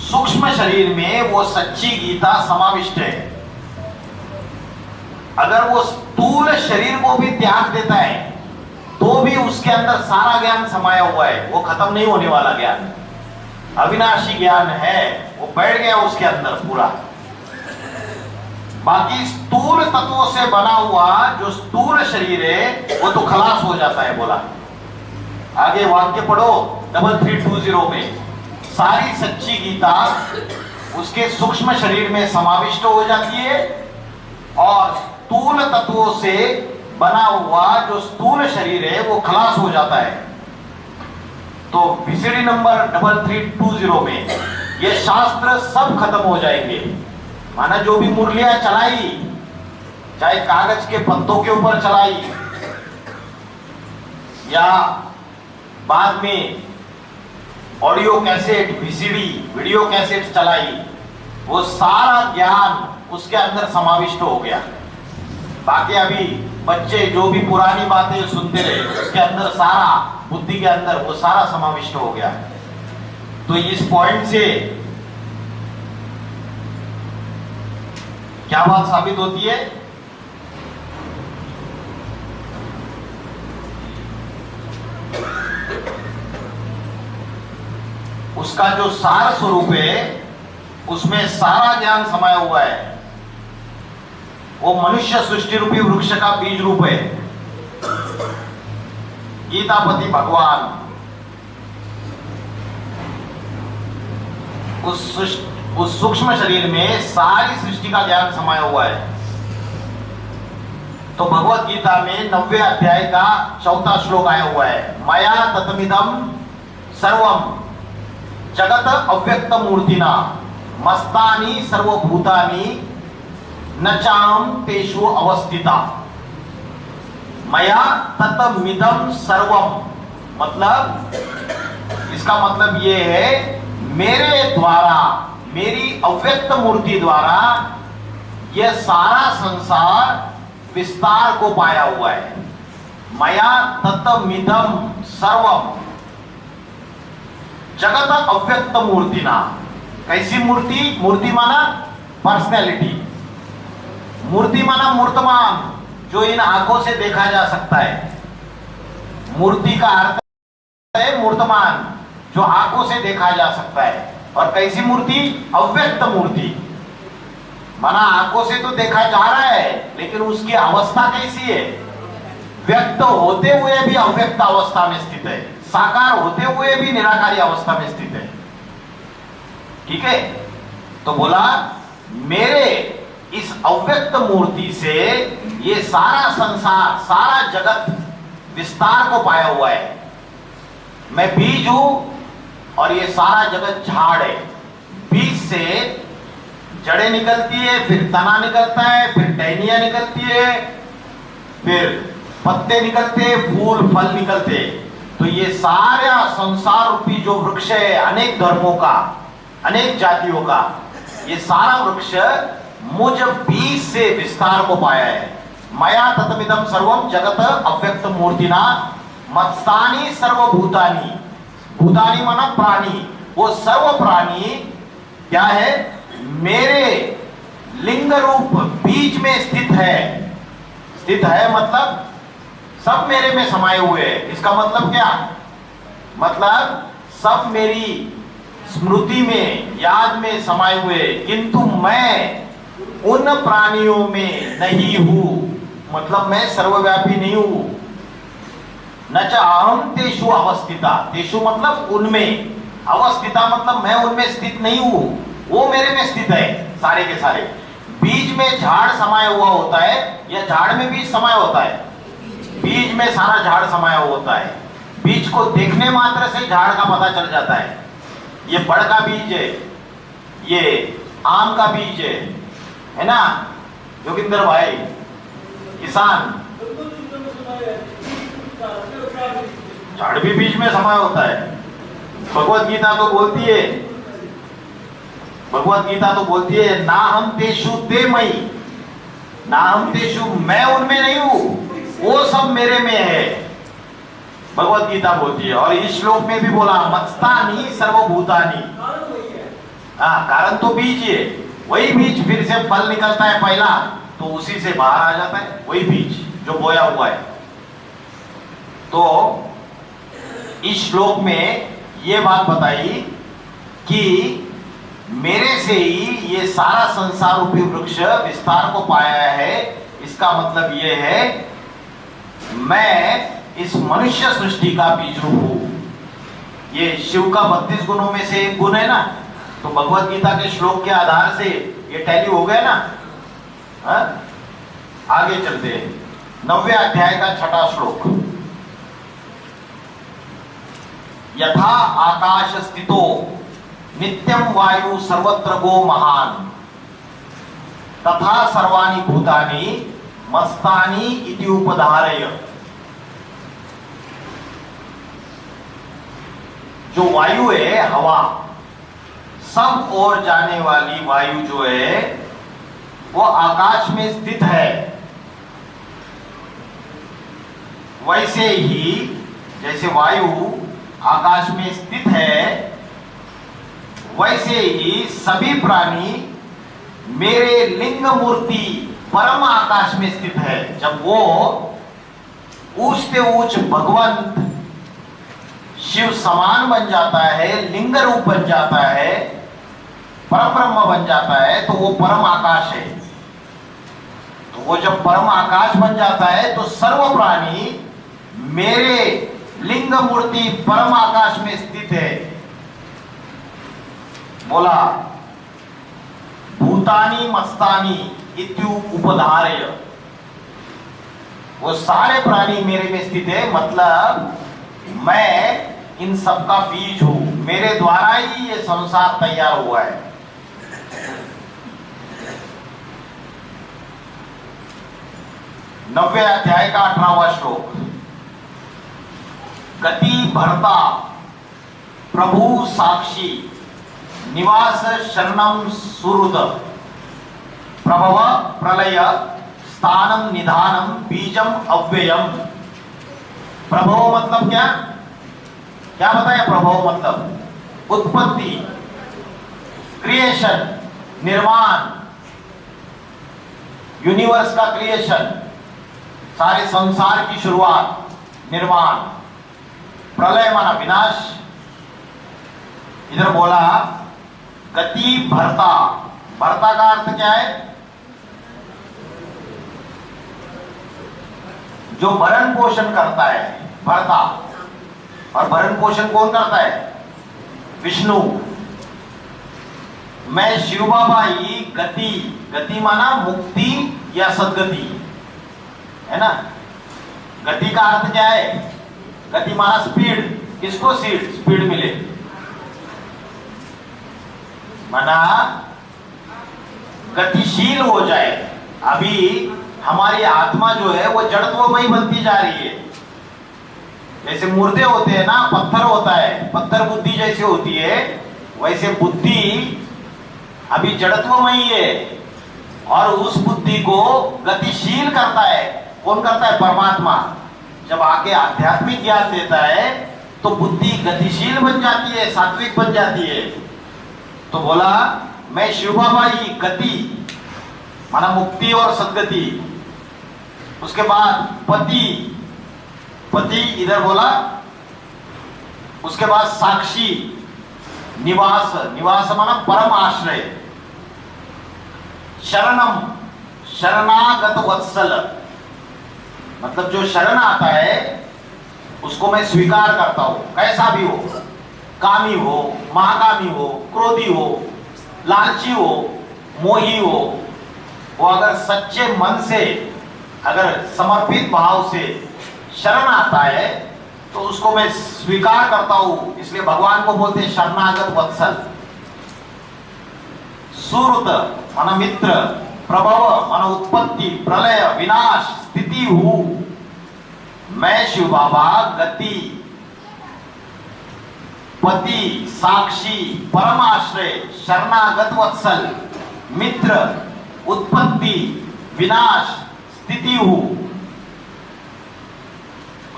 सूक्ष्म शरीर में वो सच्ची गीता समाविष्ट है। अगर वो स्थूल शरीर को भी त्याग देता है तो भी उसके अंदर सारा ज्ञान समाया हुआ है। वो खत्म नहीं होने वाला ज्ञान, अविनाशी ज्ञान है, वो बैठ गया उसके अंदर पूरा। बाकी स्थूल तत्वों से बना हुआ जो स्थूल शरीर है वो तो खलास हो जाता है। बोला आगे वाक्य पढ़ो 3320 में, सारी सच्ची गीता उसके सूक्ष्म शरीर में समाविष्ट हो जाती है और स्थूल तत्वों से बना हुआ जो स्थूल शरीर है वो खलास हो जाता है। तो VCD नंबर 3320 में ये शास्त्र सब खत्म हो जाएंगे। माना जो भी मुरलियां चलाई, चाहे कागज के पत्तों के ऊपर चलाई या बाद में audio cassette, VCD video cassette चलाई, वो सारा ज्ञान उसके अंदर समाविष्ट हो गया। बाकी अभी बच्चे जो भी पुरानी बातें सुनते रहे उसके अंदर सारा, बुद्धि के अंदर वो सारा समाविष्ट हो गया। तो इस पॉइंट से क्या बात साबित होती है? उसका जो सार स्वरूप है उसमें सारा ज्ञान समाया हुआ है। वो मनुष्य सृष्टि रूपी वृक्ष का बीज रूप है। गीतापति भगवान उस सूक्ष्म शरीर में सारी सृष्टि का ज्ञान समाया हुआ है। तो भगवत गीता में 90वें अध्याय का 4था श्लोक आया हुआ है, मया ततमिदं सर्वम जगत अव्यक्त मूर्तिना मस्तानि सर्वभूतानि न चाहं तेषु अवस्थिता। मया ततमिदं सर्वम, मतलब इसका मतलब ये है मेरे द्वारा, मेरी अव्यक्त मूर्ति द्वारा यह सारा संसार विस्तार को पाया हुआ है। मया ततमिदं सर्वम जगत अव्यक्त मूर्तिना। कैसी मूर्ति? मूर्ति माना पर्सनैलिटी, मूर्ति माना मूर्तमान, जो इन आंखों से देखा जा सकता है। मूर्ति का अर्थ है मूर्तमान, जो आंखों से देखा जा सकता है। और कैसी मूर्ति? अव्यक्त मूर्ति, माना आंखों से तो देखा जा रहा है लेकिन उसकी अवस्था कैसी है? व्यक्त होते हुए भी अव्यक्त अवस्था में स्थित है, साकार होते हुए भी निराकारी अवस्था में स्थित है। ठीक है, तो बोला मेरे इस अव्यक्त मूर्ति से ये सारा संसार, सारा जगत विस्तार को पाया हुआ है। मैं बीज हूं और ये सारा जगत झाड़ है। बीज से जड़ें निकलती है, फिर तना निकलता है, फिर टहनियां निकलती है, फिर पत्ते निकलते, फूल फल निकलते। तो ये सारा संसार रूपी जो वृक्ष है, अनेक धर्मों का, अनेक जातियों का, ये सारा वृक्ष मुझ बीज से विस्तार को पाया है। मया ततमिदं सर्वम जगत अव्यक्त मूर्तिना मत्सानि सर्वभूतानि। भूतानि माना प्राणी, वो सर्व प्राणी क्या है? मेरे लिंग रूप बीज में स्थित है। स्थित है मतलब सब मेरे में समाये हुए हैं। इसका मतलब क्या? मतलब सब मेरी स्मृति में, याद में समाये हुए, किंतु मैं उन प्राणियों में नहीं हूं। मतलब मैं सर्वव्यापी नहीं हूं। न च अहम तेषु अवस्थिता, तेषु मतलब उनमें, अवस्थिता मतलब मैं उनमें स्थित नहीं हूं, वो मेरे में स्थित है सारे के सारे। बीज में झाड़ समाया हुआ होता है या झाड़ में बीज समाया होता है? बीज में सारा झाड़ समाया हुआ होता है। बीज को देखने मात्र से झाड़ का पता चल जाता है। ये बड़ का बीज है, ये आम का बीज है ना योगिंदर भाई, किसान? झाड़ भी बीज में समाया होता है। भगवत गीता तो बोलती है, भगवत गीता तो बोलती है ना हम तेषु ते मई, ना हम तेषु, मैं उनमें नहीं हूं, वो सब मेरे में है, भगवत गीता बोलती है। और इस श्लोक में भी बोला मत्स्तानि सर्वभूतानि। कारण तो बीज है, वही बीज फिर से फल निकलता है पहला, तो उसी से बाहर आ जाता है वही बीज जो बोया हुआ है। तो इस श्लोक में ये बात बताई कि मेरे से ही ये सारा संसार रूपी वृक्ष विस्तार को पाया है। इसका मतलब ये है मैं इस मनुष्य सृष्टि का बीज रूप हूं। ये शिव का 32 गुणों में से एक गुण है ना, तो भगवत गीता के श्लोक के आधार से ये टैली हो गया ना। आगे चलते हैं, 9वें अध्याय का 6वां श्लोक। यथा आकाश स्थितो नित्यम वायु सर्वत्र गो महान, तथा सर्वाणि भूतानि मस्तानि इति उपधारय। जो वायु है, हवा, सब ओर जाने वाली वायु जो है वो आकाश में स्थित है। वैसे ही जैसे वायु आकाश में स्थित है, वैसे ही सभी प्राणी मेरे लिंग मूर्ति परम आकाश में स्थित है। जब वो ऊंचते ऊंच भगवंत शिव समान बन जाता है, लिंग रूप बन जाता है, परम ब्रह्म बन जाता है, तो वो परम आकाश है। तो वो जब परम आकाश बन जाता है तो सर्व प्राणी मेरे लिंग मूर्ति परम आकाश में स्थित है। बोला भूतानि मस्तानि इत्यु उपधारय, वो सारे प्राणी मेरे में स्थित है, मतलब मैं इन सब का बीज हूं, मेरे द्वारा ही ये संसार तैयार हुआ है। नब्बे अध्याय का 18वां श्लोक। गति भर्ता प्रभु साक्षी निवास शरणम सुहृद प्रभव प्रलय स्थानम निधानम बीजम अव्ययम। प्रभव मतलब क्या? क्या बताया प्रभव मतलब? उत्पत्ति, क्रिएशन, निर्माण, यूनिवर्स का क्रिएशन, सारे संसार की शुरुआत, निर्माण। प्रलय माना विनाश। इधर बोला गति भरता। भरता का अर्थ क्या है? जो भरण पोषण करता है, भरता। और भरण पोषण कौन करता है? विष्णु। मैं शिव बाबा ही गति, गति माना मुक्ति या सदगति है ना। गति का अर्थ क्या है? गति माना स्पीड। किसको स्पीड मिले? माना गतिशील हो जाए। अभी हमारी आत्मा जो है वो जड़त्वमयी बनती जा रही है। जैसे मुर्दे होते हैं ना, पत्थर होता है, पत्थर बुद्धि जैसे होती है, वैसे बुद्धि अभी जड़त्वमयी है और उस बुद्धि को गतिशील करता है। कौन करता है? परमात्मा। जब आके आध्यात्मिक ज्ञान देता है तो बुद्धि गतिशील बन जाती है, सात्विक बन जाती है। तो बोला मैं शिव बाबा ही गति माना मुक्ति और सदगति। उसके बाद पति, पति इधर बोला। उसके बाद साक्षी, निवास, निवास माना परम आश्रय। शरणम, शरणागत वत्सल, मतलब जो शरण आता है उसको मैं स्वीकार करता हूं, कैसा भी हो, कामी हो, महाकामी हो, क्रोधी हो, लालची हो, मोही हो, वो अगर सच्चे मन से, अगर समर्पित भाव से शरण आता है तो उसको मैं स्वीकार करता हूं। इसलिए भगवान को बोलते हैं शरणागत वत्सल। सुहृत माना मित्र, प्रभव माना उत्पत्ति, प्रलय, विनाश, स्थिति हूं मैं शिव बाबा, गति, पति, साक्षी, परमाश्रय, शरणागत वत्सल, मित्र, उत्पत्ति, विनाश, स्थिति हूं।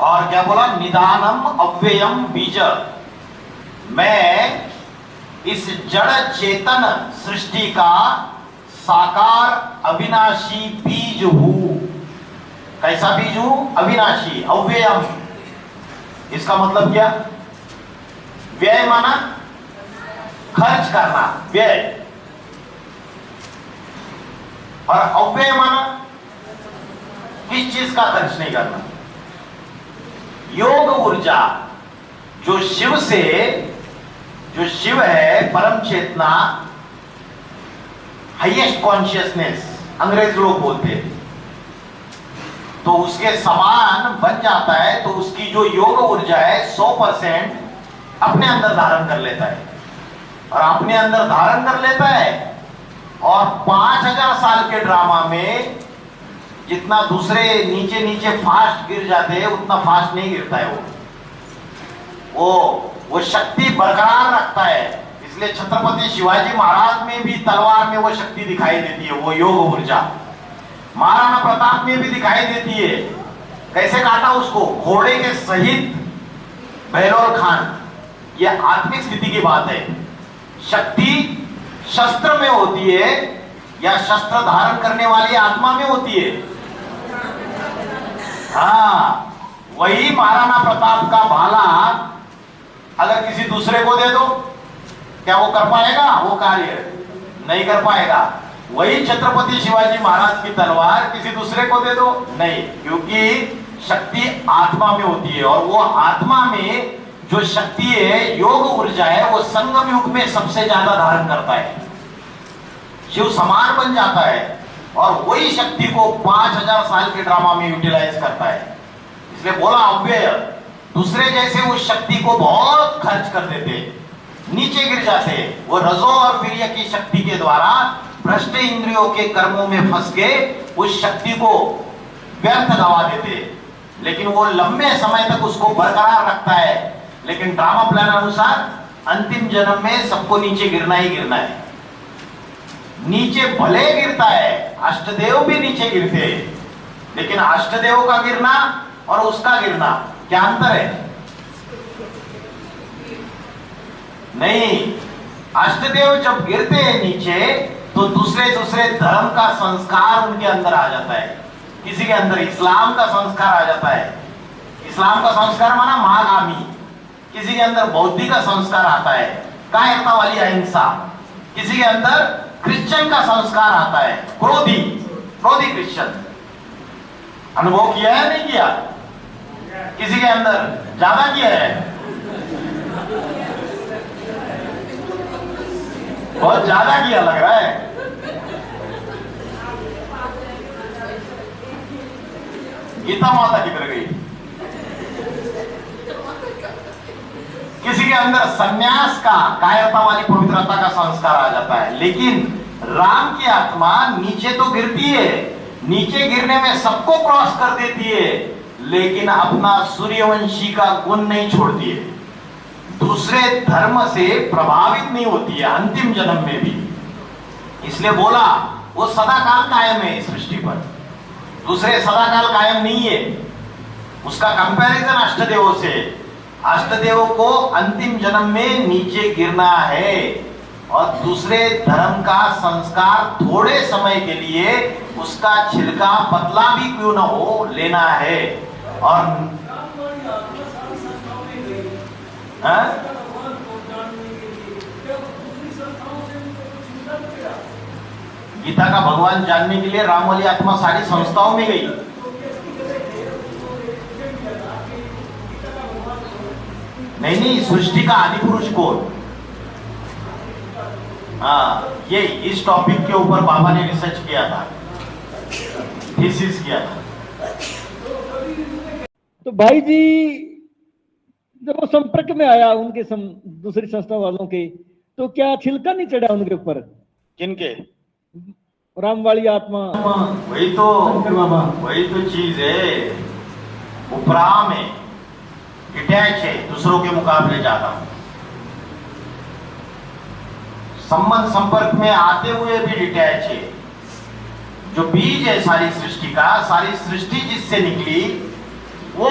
और क्या बोला? निदानम अव्ययम बीज, मैं इस जड़ चेतन सृष्टि का साकार अविनाशी बीज हूं। कैसा बीज हूं? अविनाशी, अव्ययम। इसका मतलब क्या? व्यय माना खर्च करना, व्यय, और अव्यय माना किस चीज का खर्च नहीं करना। योग ऊर्जा जो शिव से, जो शिव है परम चेतना, हाईएस्ट कॉन्शियसनेस अंग्रेज लोग बोलते हैं, तो उसके समान बन जाता है, तो उसकी जो योग ऊर्जा है 100% अपने अंदर धारण कर लेता है, और अपने अंदर धारण कर लेता है। और 5000 साल के ड्रामा में जितना दूसरे नीचे नीचे फास्ट गिर जाते हैं उतना फास्ट नहीं गिरता है वो शक्ति बरकरार रखता है। इसलिए छत्रपति शिवाजी महाराज में भी तलवार में वो शक्ति दिखाई देती है, वो योग ऊर्जा। महाराणा प्रताप में भी दिखाई देती है। कैसे काटा उसको? घोड़े के सहित बहलोल खान। ये आत्मिक स्थिति की बात है। शक्ति शस्त्र में होती है या शस्त्र धारण करने वाली आत्मा में होती है? हाँ, वही महाराणा प्रताप का भाला अगर किसी दूसरे को दे दो, क्या वो कर पाएगा वो कार्य? नहीं कर पाएगा। वही छत्रपति शिवाजी महाराज की तलवार किसी दूसरे को दे दो, नहीं, क्योंकि शक्ति आत्मा में होती है, और वो आत्मा में जो शक्ति है, योग ऊर्जा है, वो संगम युग में सबसे ज्यादा धारण करता है, शिव समान बन जाता है, और वही शक्ति को 5000 साल के ड्रामा में यूटिलाइज करता है। इसलिए बोला अव्यय। दूसरे जैसे उस शक्ति को बहुत खर्च कर देते, नीचे गिर जाते, वो रजो और वीर्य की शक्ति के द्वारा भ्रष्ट इंद्रियों के कर्मों में फंस के उस शक्ति को व्यर्थ गवा देते। लेकिन वो लंबे समय तक उसको बरकरार रखता है। लेकिन ड्रामा प्लान अनुसार अंतिम जन्म में सबको नीचे गिरना ही गिरना है। नीचे भले गिरता है, अष्टदेव भी नीचे गिरते हैं, लेकिन अष्टदेव का गिरना और उसका गिरना क्या अंतर है? नहीं, अष्टदेव जब गिरते हैं नीचे तो दूसरे दूसरे धर्म का संस्कार उनके अंदर आ जाता है। किसी के अंदर इस्लाम का संस्कार आ जाता है, इस्लाम का संस्कार माना महागामी। किसी के अंदर बौद्धिक का संस्कार आता है, कायरता वाली अहिंसा। किसी के अंदर क्रिश्चियन का संस्कार आता है, क्रोधी, क्रोधी क्रिश्चियन। अनुभव किया है नहीं किया? किसी के अंदर ज्यादा किया है, बहुत ज्यादा किया लग रहा है। गीता माता किधर गई? किसी के अंदर सन्यास का, कायरता वाली पवित्रता का संस्कार आ जाता है। लेकिन राम की आत्मा नीचे तो गिरती है, नीचे गिरने में सबको क्रॉस कर देती है, लेकिन अपना सूर्यवंशी का गुण नहीं छोड़ती है, दूसरे धर्म से प्रभावित नहीं होती है अंतिम जन्म में भी। इसलिए बोला वो सदाकाल कायम है इस सृष्टि पर, दूसरे सदाकाल कायम नहीं है। उसका कंपैरिजन अष्टदेवों से, अष्टदेव को अंतिम जन्म में नीचे गिरना है और दूसरे धर्म का संस्कार थोड़े समय के लिए, उसका छिलका पतला भी क्यों न हो, लेना है। और गीता का भगवान जानने के लिए राम वाली आत्मा सारी संस्थाओं में गई। नहीं, सृष्टि का आदि पुरुष कौन? हाँ, ये इस टॉपिक के ऊपर बाबा ने रिसर्च किया था, थीसिस किया था। तो भाई जी जब वो संपर्क में आया उनके दूसरी संस्था वालों के, तो क्या छिलका नहीं चढ़ा उनके ऊपर? किनके? राम वाली आत्मा। वही तो चीज है, उपराम है, डिटैच है, दूसरों के मुकाबले ज्यादा। संबंध संपर्क में आते हुए भी डिटैच है। जो बीज है सारी सृष्टि का, सारी सृष्टि जिससे निकली वो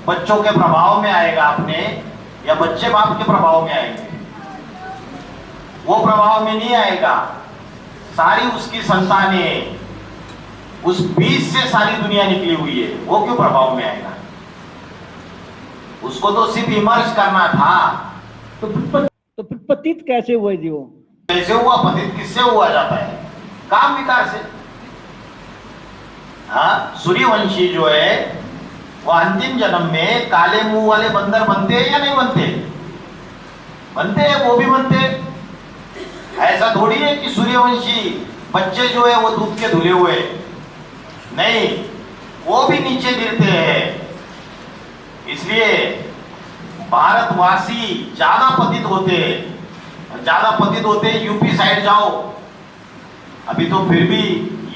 बच्चों के प्रभाव में आएगा अपने, या बच्चे बाप के प्रभाव में आएंगे? वो प्रभाव में नहीं आएगा। सारी उसकी संतानें, उस बीज से सारी दुनिया निकली हुई है, वो क्यों प्रभाव में आएगा? उसको तो सिर्फ इमर्ज करना था। तो फिर पतित कैसे हुआ जी? वो कैसे हुआ? पतित किससे हुआ जाता है? काम विकार से। हाँ, सूर्यवंशी जो है वो अंतिम जन्म में काले मुंह वाले बंदर बनते हैं या नहीं बनते? बनते हैं, वो भी बनते हैं। ऐसा थोड़ी है कि सूर्यवंशी बच्चे जो है वो दूध के धुले हुए, नहीं, वो भी नीचे गिरते हैं। इसलिए भारतवासी ज्यादा पतित होते हैं। यूपी साइड जाओ, अभी तो फिर भी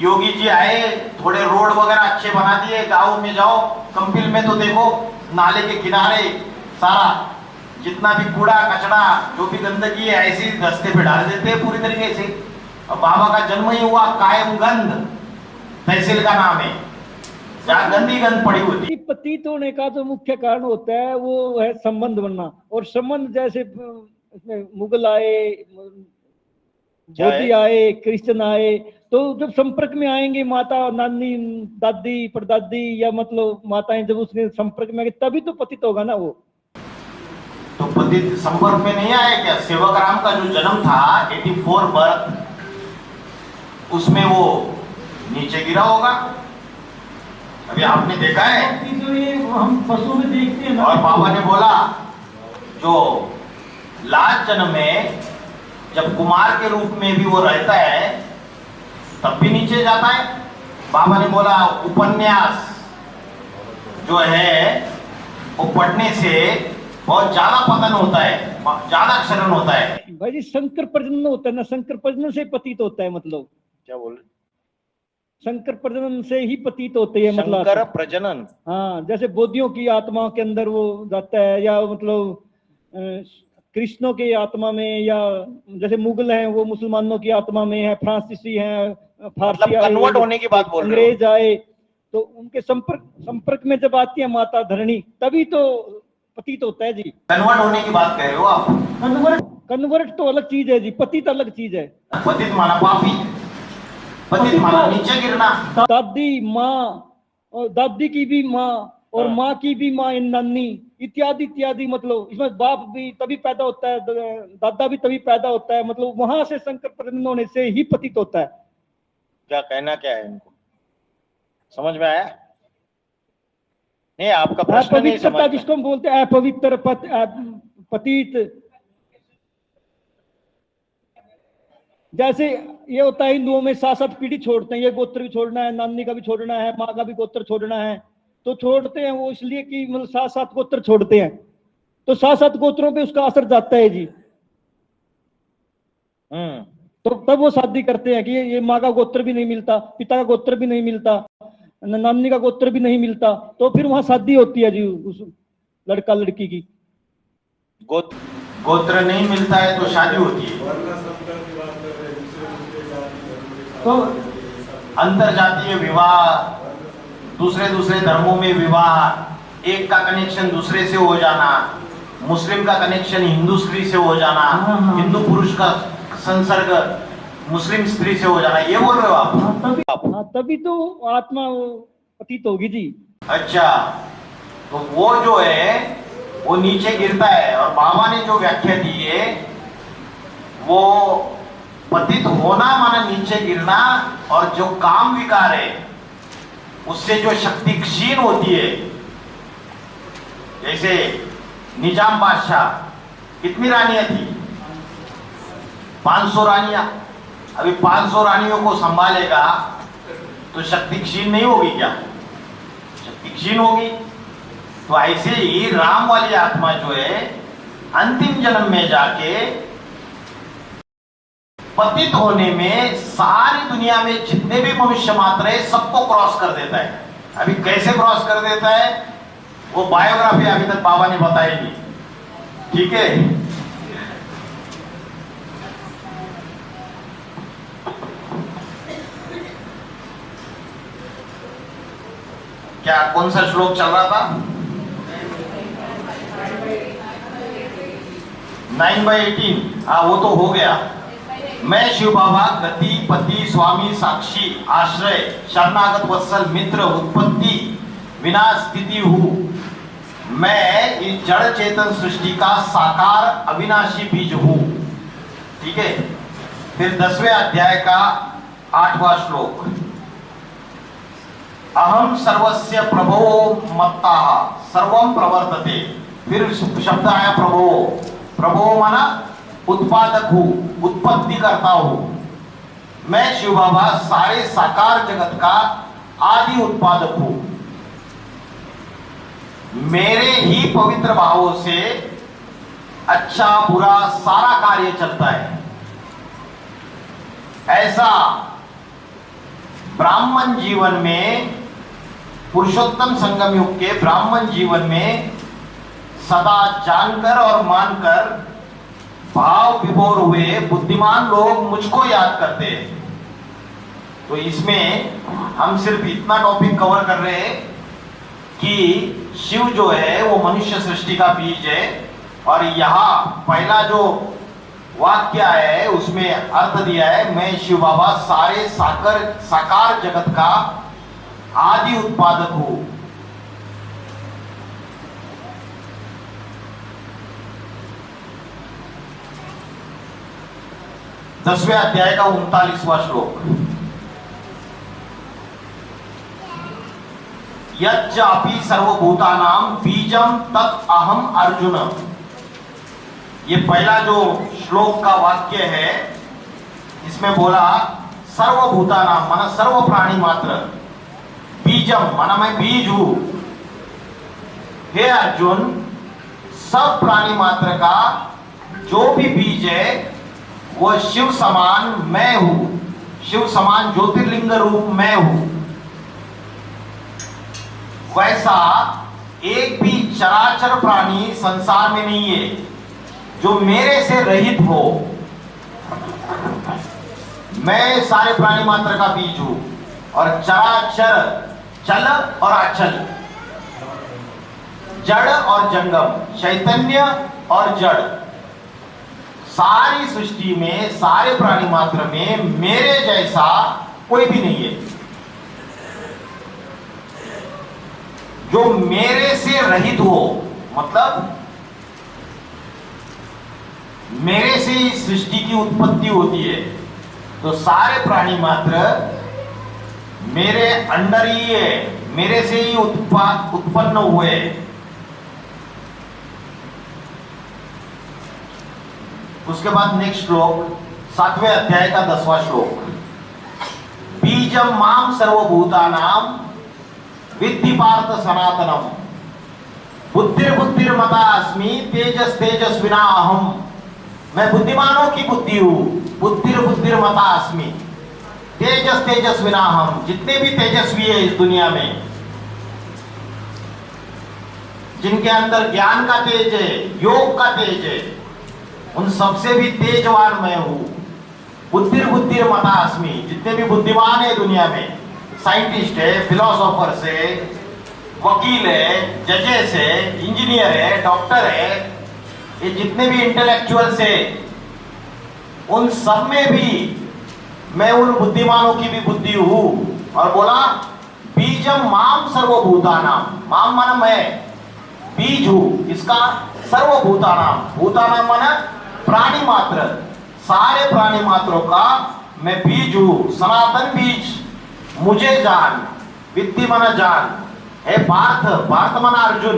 योगी जी आए, थोड़े रोड वगैरह अच्छे बना दिए। गांव में जाओ, कंपिल में तो देखो नाले के किनारे सारा जितना भी कूड़ा कचड़ा जो भी गंदगी है ऐसी रास्ते पे डाल देते हैं पूरी तरीके से। अब बाबा का जन्म ही हुआ कायमगंज तहसील का नाम है, जहाँ गंदी गंद पड़ी होती। पतित होने का जो मुख्य कारण होता है वो है संबंध बनना। और संबंध जैसे इसमें मुगल आए, मोदी आए, क्रिश्चियन आए, तो जब संपर्क में आएंगे माता, नानी, दादी, परदादी या मतलब माताएं, जब उसके संपर्क में आएंगे तभी तो पतित होगा ना वो। तो पतित संपर्क में नहीं आए क्या? सेवक राम का जो जन्म था 84 बर्थ, उसमें वो नीचे गिरा होगा। अभी आपने देखा है, हम पशु में देखते हैं ना। और बाबा ने बोला जो लास्ट जन्म में जब कुमार के रूप में भी वो रहता है तब भी नीचे जाता है। बाबा ने बोला उपन्यास जो है वो पढ़ने से बहुत ज्यादा पतन होता है, ज्यादा क्षरण होता है। भाई जी शंकर प्रजनन होता है ना, शंकर प्रजनन से पतित होता है। मतलब क्या बोल रहे? शंकर प्रजनन से ही पतित होते हैं। मतलब शंकर प्रजनन, हाँ, जैसे बौद्धियों की आत्मा के अंदर वो जाता है, या मतलब कृष्णों की आत्मा में, या जैसे मुगल हैं वो मुसलमानों की आत्मा में है, फ्रांसीसी हैं, फारसी मतलब कन्वर्ट होने की बात बोल रहे हो? अंग्रेज आए तो उनके संपर्क में जब आती है माता धरणी, तभी तो पतित होता है जी। कन्वर्ट होने की बात कह रहे हो आप? कन्वर्ट तो अलग चीज है जी, पतित अलग चीज है। पतित माना पापी, पतित माना नीचे गिरना। दादी, माँ, और दादी की भी माँ, और माँ की भी माँ, नानी, इत्यादि इत्यादि। मतलब इसमें बाप भी तभी पैदा होता है, दादा भी तभी पैदा होता है। मतलब वहां से शंकर प्रजनन होने से ही पतित होता है। क्या कहना क्या है इनको? समझ में आया? नहीं, आपका प्रश्न नहीं समझ में। जिसको हम बोलते हैं अपवित्र पतित, जैसे ये होता है हिंदुओं में 7-7 पीढ़ी छोड़ते हैं, ये गोत्र भी छोड़ना है, नानी का भी छोड़ना है, माँ का भी गोत्र छोड़ना है, तो छोड़ते हैं वो इसलिए कि मतलब 7-7 गोत्र छोड़ते हैं, तो 7-7 गोत्रों पे उसका असर जाता है जी। तो तब वो शादी करते हैं कि ये माँ का गोत्र भी नहीं मिलता, पिता का गोत्र भी नहीं मिलता, नानी का गोत्र भी नहीं मिलता, तो फिर वहां शादी होती है जी उस लड़का लड़की की। गोत्र नहीं मिलता है तो शादी होती है। तो अंतर जातीय विवाह, दूसरे धर्मों में विवाह, एक का कनेक्शन दूसरे से हो जाना, मुस्लिम का कनेक्शन हिंदू स्त्री से हो जाना, हिंदू पुरुष का संसर्ग मुस्लिम स्त्री से हो जाना, ये बोल रहे हो आप? तभी तो आत्मा पतित होगी जी। अच्छा, तो वो जो है वो नीचे गिरता है, और बाबा ने जो व्याख्या दी है वो पतित होना माना नीचे गिरना, और जो काम विकार है उससे जो शक्ति क्षीण होती है। जैसे निजाम बादशाह, कितनी रानियां थी? 500 रानियां। अभी 500 रानियों को संभालेगा तो शक्ति क्षीण नहीं होगी क्या? शक्ति क्षीण होगी। तो ऐसे ही राम वाली आत्मा जो है अंतिम जन्म में जाके पतित होने में सारी दुनिया में जितने भी मनुष्य मात्र है सबको क्रॉस कर देता है। अभी कैसे क्रॉस कर देता है वो बायोग्राफी अभी तक बाबा ने बताई नहीं, ठीक है। क्या कौन सा श्लोक चल रहा था? 9/18। हाँ, वो तो हो गया। मैं शिव बाबा गति पति स्वामी साक्षी आश्रय शरणागत वत्सल मित्र उत्पत्ति विनाश स्थिति हूँ। मैं इस जड़ चेतन सृष्टि का साकार अविनाशी बीज हूँ। ठीक है। फिर 10वें अध्याय का 8वां श्लोक, अहम सर्वस्य प्रभो मत्ता सर्वम प्रवर्तते। फिर शब्द आया प्रभो। प्रभो माना उत्पादक हूं, उत्पत्ति करता हूं। मैं शिव बाबा सारे साकार जगत का आदि उत्पादक हूं। मेरे ही पवित्र भावों से अच्छा बुरा सारा कार्य चलता है। ऐसा ब्राह्मण जीवन में, पुरुषोत्तम संगम युग के ब्राह्मण जीवन में सदा जानकर और मानकर भाव विभोर हुए बुद्धिमान लोग मुझको याद करते हैं। तो इसमें हम सिर्फ इतना टॉपिक कवर कर रहे हैं कि शिव जो है वो मनुष्य सृष्टि का बीज है। और यहां पहला जो वाक्य है उसमें अर्थ दिया है, मैं शिव बाबा सारे साकार जगत का आदि उत्पादक हूं। दसवें अध्याय का 39वां श्लोक, यच्चापि सर्वभूतानां बीजम तत् अहम अर्जुन। ये पहला जो श्लोक का वाक्य है इसमें बोला सर्वभूतानां माना सर्व प्राणी मात्र, बीजम माना मैं बीज हूं। हे अर्जुन, सब प्राणी मात्र का जो भी बीज है वो शिव समान मैं हूं, शिव समान ज्योतिर्लिंग रूप मैं हूं। वैसा एक भी चराचर प्राणी संसार में नहीं है जो मेरे से रहित हो। मैं सारे प्राणी मात्र का बीज हूं। और चराचर चल और अचल, जड़ और जंगम, चैतन्य और जड़, सारी सृष्टि में सारे प्राणी मात्र में मेरे जैसा कोई भी नहीं है जो मेरे से रहित हो। मतलब मेरे से ही सृष्टि की उत्पत्ति होती है। तो सारे प्राणी मात्र मेरे अंडर ही है, मेरे से ही उत्पन्न हुए। उसके बाद नेक्स्ट श्लोक 7वें अध्याय का 10वां श्लोक, बीजम माम सर्वभूतानां विद्धि पार्थ सनातनम बुद्धिर्मता अस्मि तेजस तेजस्विना अहम। मैं बुद्धिमानों की बुद्धि हूं, बुद्धिर्मता अस्मि तेजस तेजस्विना अहम। जितने भी तेजस्वी है इस दुनिया में, जिनके अंदर ज्ञान का तेज है, योग का तेज है, उन सबसे भी तेजवान मैं हूं। बुद्धिर्मता अस्मि। जितने भी बुद्धिमान है दुनिया में, साइंटिस्ट है, फिलोसोफर्स है, वकील है, जजेस है, इंजीनियर है, डॉक्टर है, ये जितने भी इंटेलेक्चुअल्स है, उन सब में भी मैं उन बुद्धिमानों की भी बुद्धि हूं। और बोला बीजम माम सर्वभूतानां, माम माना मैं, बीज हूं इसका, सर्वभूतानां, भूतानां माना प्राणी मात्र, सारे प्राणी मात्रों का मैं बीज हूं, सनातन बीज। मुझे जान, विद्धि मना जान। हे पार्थ, पार्थ मना अर्जुन,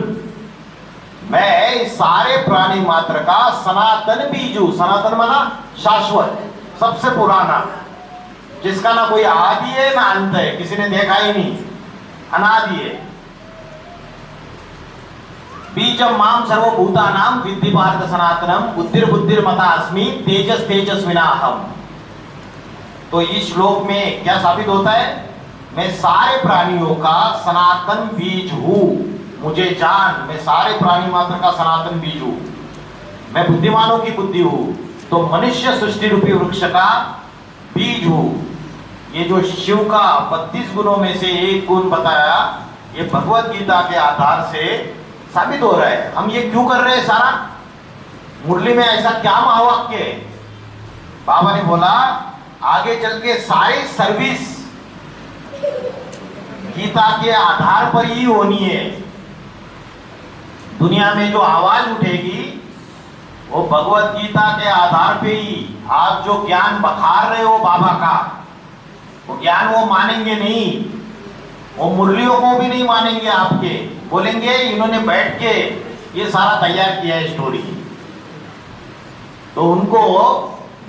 मैं इस सारे प्राणी मात्र का सनातन बीज हूं। सनातन मना शाश्वत, सबसे पुराना, जिसका ना कोई आदि है ना अंत है, किसी ने देखा ही नहीं, अनादि है। बीजम माम सर्वभूतानां विद्धि पार्थ सनातनम, बुद्धिर बुद्धिर मता अस्मि, तेजस तेजस्विनाहम। तो इस श्लोक में क्या साबित होता है? मैं सारे प्राणियों का सनातन बीज हूं। मुझे जान, मैं सारे प्राणी मात्र का सनातन बीज हूं। मैं बुद्धिमानों की बुद्धि हूं, तो मनुष्य सृष्टि रूपी वृक्ष का बीज हूं। ये जो शिव का 32 गुणों में से एक गुण बताया, ये भगवत गीता के आधार से साबित हो रहा है। हम ये क्यों कर रहे हैं सारा? मुरली में ऐसा क्या महावाक्य है? बाबा ने बोला आगे चल के सारी सर्विस गीता के आधार पर ही होनी है। दुनिया में जो आवाज उठेगी वो भगवत गीता के आधार पे ही। आप जो ज्ञान बखार रहे हो बाबा का, वो ज्ञान वो मानेंगे नहीं, वो मुरलियों को भी नहीं मानेंगे आपके। बोलेंगे इन्होंने बैठ के ये सारा तैयार किया है स्टोरी। तो उनको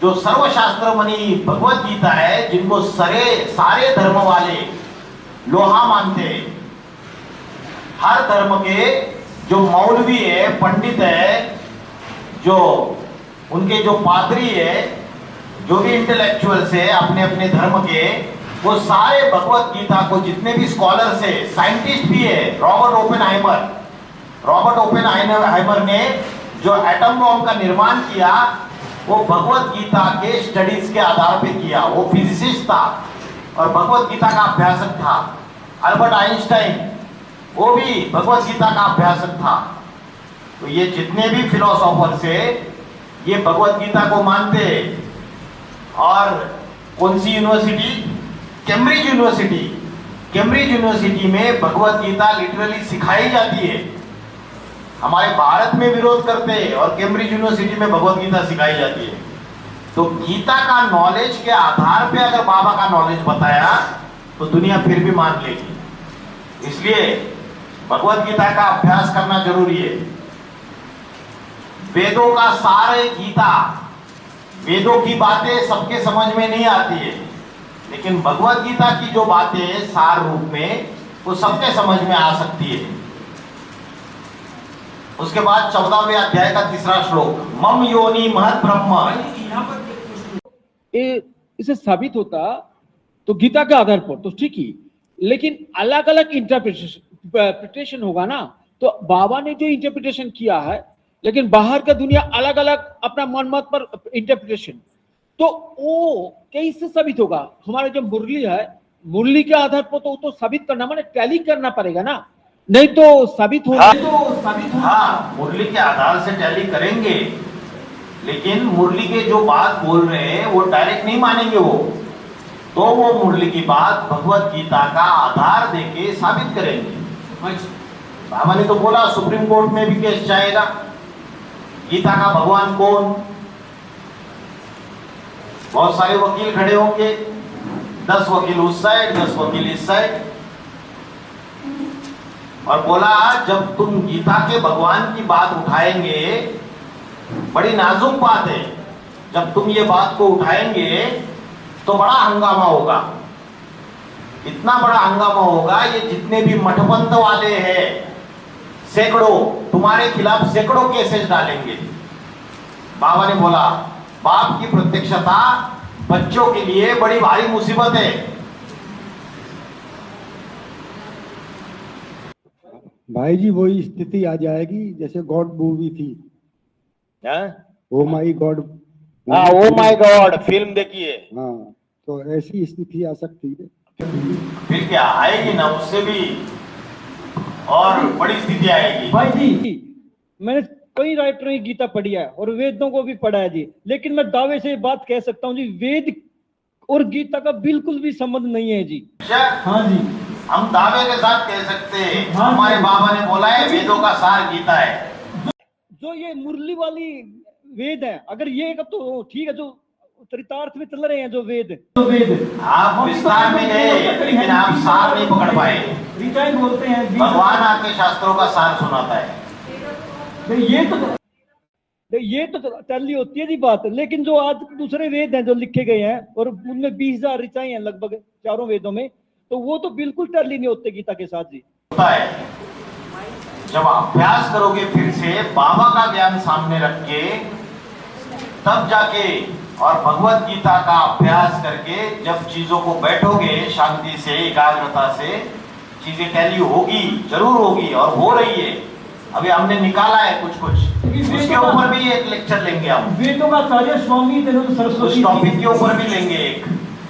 जो सर्वशास्त्र मणि भगवत गीता है, जिनको सारे धर्म वाले लोहा मानते हैं, हर धर्म के जो मौलवी है, पंडित है, जो उनके जो पादरी है, जो भी इंटेलेक्चुअल्स है अपने अपने धर्म के, वो सारे भगवत गीता को, जितने भी स्कॉलर्स है, साइंटिस्ट भी है, रॉबर्ट ओपेनहाइमर ने जो एटम बॉम्ब का निर्माण किया, वो भगवत गीता के स्टडीज के आधार पे किया। वो फिजिसिस्ट था और भगवत गीता का अभ्यासक था। अल्बर्ट आइंस्टाइन, वो भी भगवत गीता का अभ्यासक था। तो ये जितने भी फिलोसोफर्स है, ये भगवत गीता को मानते हैं। और कौन सी यूनिवर्सिटी? कैम्ब्रिज यूनिवर्सिटी में भगवत गीता लिटरली सिखाई जाती है। हमारे भारत में विरोध करते हैं और कैम्ब्रिज यूनिवर्सिटी में भगवत गीता सिखाई जाती है। तो गीता का नॉलेज के आधार पे अगर बाबा का नॉलेज बताया तो दुनिया फिर भी मान लेगी। इसलिए भगवत गीता का अभ्यास करना जरूरी है। वेदों का सार है गीता। वेदों की बातें सबके समझ में नहीं आती है, लेकिन भगवत गीता की जो बातें सार रूप में, वो सबके समझ में आ सकती है। उसके बाद 14वें अध्याय का 3रा श्लोक, मम योनि महत ब्रह्म। इसे साबित होता तो गीता के आधार पर तो ठीक ही, लेकिन अलग अलग इंटरप्रिटेशन होगा ना। तो बाबा ने जो इंटरप्रिटेशन किया है, लेकिन बाहर का दुनिया अलग अलग अपना मन मत पर इंटरप्रिटेशन, तो वो कैसे साबित होगा? हमारा जो मुरली है, मुरली के आधार पर तो साबित करना माने टैली करना पड़ेगा ना, नहीं तो साबित हो। हाँ, मुरली के आधार से टैली करेंगे, लेकिन मुरली के जो बात बोल रहे हैं वो डायरेक्ट नहीं मानेंगे। वो मुरली की बात भगवत गीता का आधार देके साबित करेंगे। बाबा ने तो बोला सुप्रीम कोर्ट में भी केस जाएगा, गीता का भगवान कौन? बहुत सारे वकील खड़े होंगे, 10 वकील उस साइड, 10 वकील इस साइड, और बोला जब तुम गीता के भगवान की बात उठाएंगे, बड़ी नाजुक बात है, जब तुम ये बात को उठाएंगे तो बड़ा हंगामा होगा। इतना बड़ा हंगामा होगा, ये जितने भी मठपंथ वाले हैं सैकड़ों, तुम्हारे खिलाफ सैकड़ों केसेस डालेंगे। बाबा ने बोला बाप की प्रत्यक्षता बच्चों के लिए बड़ी भारी मुसीबत है। भाई जी वही स्थिति आ जाएगी जैसे गॉड मूवी थी, ओ माई गॉड। हाँ, ओ माई गॉड फिल्म देखिए। हाँ, तो ऐसी स्थिति आ सकती है। फिर क्या आएगी ना, उससे भी और बड़ी स्थिति आएगी। भाई जी मैंने कई राइटरों की गीता पढ़ी है और वेदों को भी पढ़ा है जी, लेकिन मैं दावे से बात कह सकता हूँ जी, वेद और गीता का बिल्कुल भी संबंध नहीं है जी। हाँ जी, हम दावे के साथ कह सकते हैं। हाँ, हमारे बाबा ने बोला है वेदों का सार गीता है। जो ये मुरली वाली वेद है, अगर ये तो ठीक है, जो चरितार्थ में चल रहे हैं जो वेद आप विस्तार में गए लेकिन आप सार नहीं पकड़ पाए। रिचाइन बोलते हैं भगवान आके शास्त्रों का सार सुनाता है। ये तो टैली होती है जी बात, लेकिन जो आज दूसरे वेद हैं जो लिखे गए हैं और उनमें 20,000 ऋचाएं हैं लगभग चारों वेदों में, तो वो तो बिल्कुल टैली नहीं होते गीता के साथ जी। होता है जब अभ्यास करोगे फिर से बाबा का ज्ञान सामने रख के, तब जाके और भगवत गीता का अभ्यास करके जब चीजों को बैठोगे शांति से, एकाग्रता से, चीजें टैली होगी, जरूर होगी और हो रही है। अभी हमने निकाला है कुछ उसके ऊपर भी एक लेक्चर लेंगे हम। वेदों का कार्य स्वामी दयानंद सरस्वती उस टॉपिक के ऊपर भी लेंगे एक।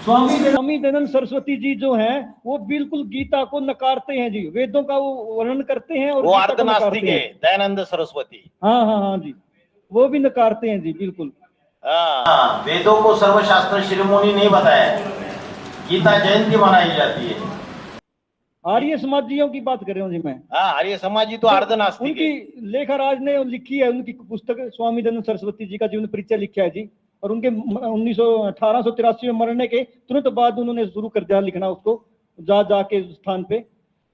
स्वामी दयानंद सरस्वती जी जो हैं वो बिल्कुल गीता को नकारते हैं जी, वेदों का वो वर्णन करते हैं और वो अर्धनास्तिक है दयानंद सरस्वती। हाँ जी, वो भी नकारते हैं जी बिल्कुल। हाँ, वेदों को सर्वशास्त्र शिरोमणि नहीं बताया, गीता जयंती मनाई जाती है। आर्य समाजियों की बात कर रहा हूँ जी मैं। हाँ, आर्य समाजी तो अर्धनास्तिक उनकी लेखाराज ने लिखी है, उनकी पुस्तक स्वामी दयानंद सरस्वती जी का जीवन परिचय लिखा है जी, और उनके 1883 में मरने के तुरंत बाद उन्होंने शुरू कर दिया लिखना उसको जाके स्थान पे।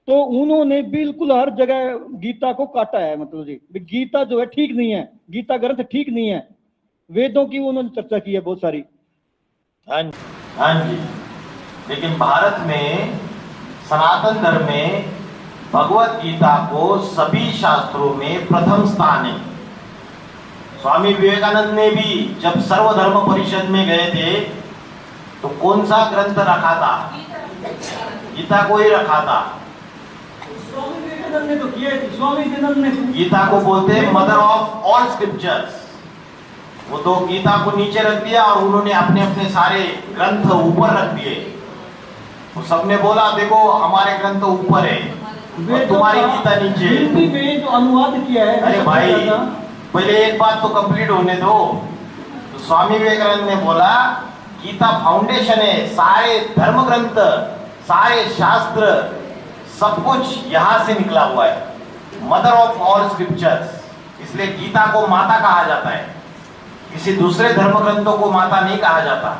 तो उन्होंने बिल्कुल हर जगह गीता को काटा है, मतलब जी गीता जो है ठीक नहीं है, गीता ग्रंथ ठीक नहीं है, वेदों की उन्होंने चर्चा की है बहुत सारी। हाँ जी, लेकिन भारत में सनातन धर्म में भगवत गीता को सभी शास्त्रों में प्रथम स्थान है। स्वामी विवेकानंद ने भी जब सर्वधर्म परिषद में गए थे तो कौन सा ग्रंथ रखा था? गीता को ही रखा था। स्वामी विवेकानंद ने तो किया, स्वामी विवेकानंद ने गीता को बोलते हैं मदर ऑफ ऑल स्क्रिप्चर्स। वो तो गीता को नीचे रख दिया और उन्होंने अपने अपने सारे ग्रंथ ऊपर रख दिए। तो सबने बोला देखो हमारे ग्रंथ ऊपर है और तुम्हारी गीता नीचे। हिंदी में जो अनुवाद किया है, अरे भाई पहले एक बात तो कंप्लीट होने दो। तो स्वामी विवेकानंद ने बोला गीता फाउंडेशन है, सारे धर्म ग्रंथ, सारे शास्त्र, सब कुछ यहां से निकला हुआ है, मदर ऑफ ऑल स्क्रिप्चर्स। इसलिए गीता को माता कहा जाता है, किसी दूसरे धर्म ग्रंथों को माता नहीं कहा जाता।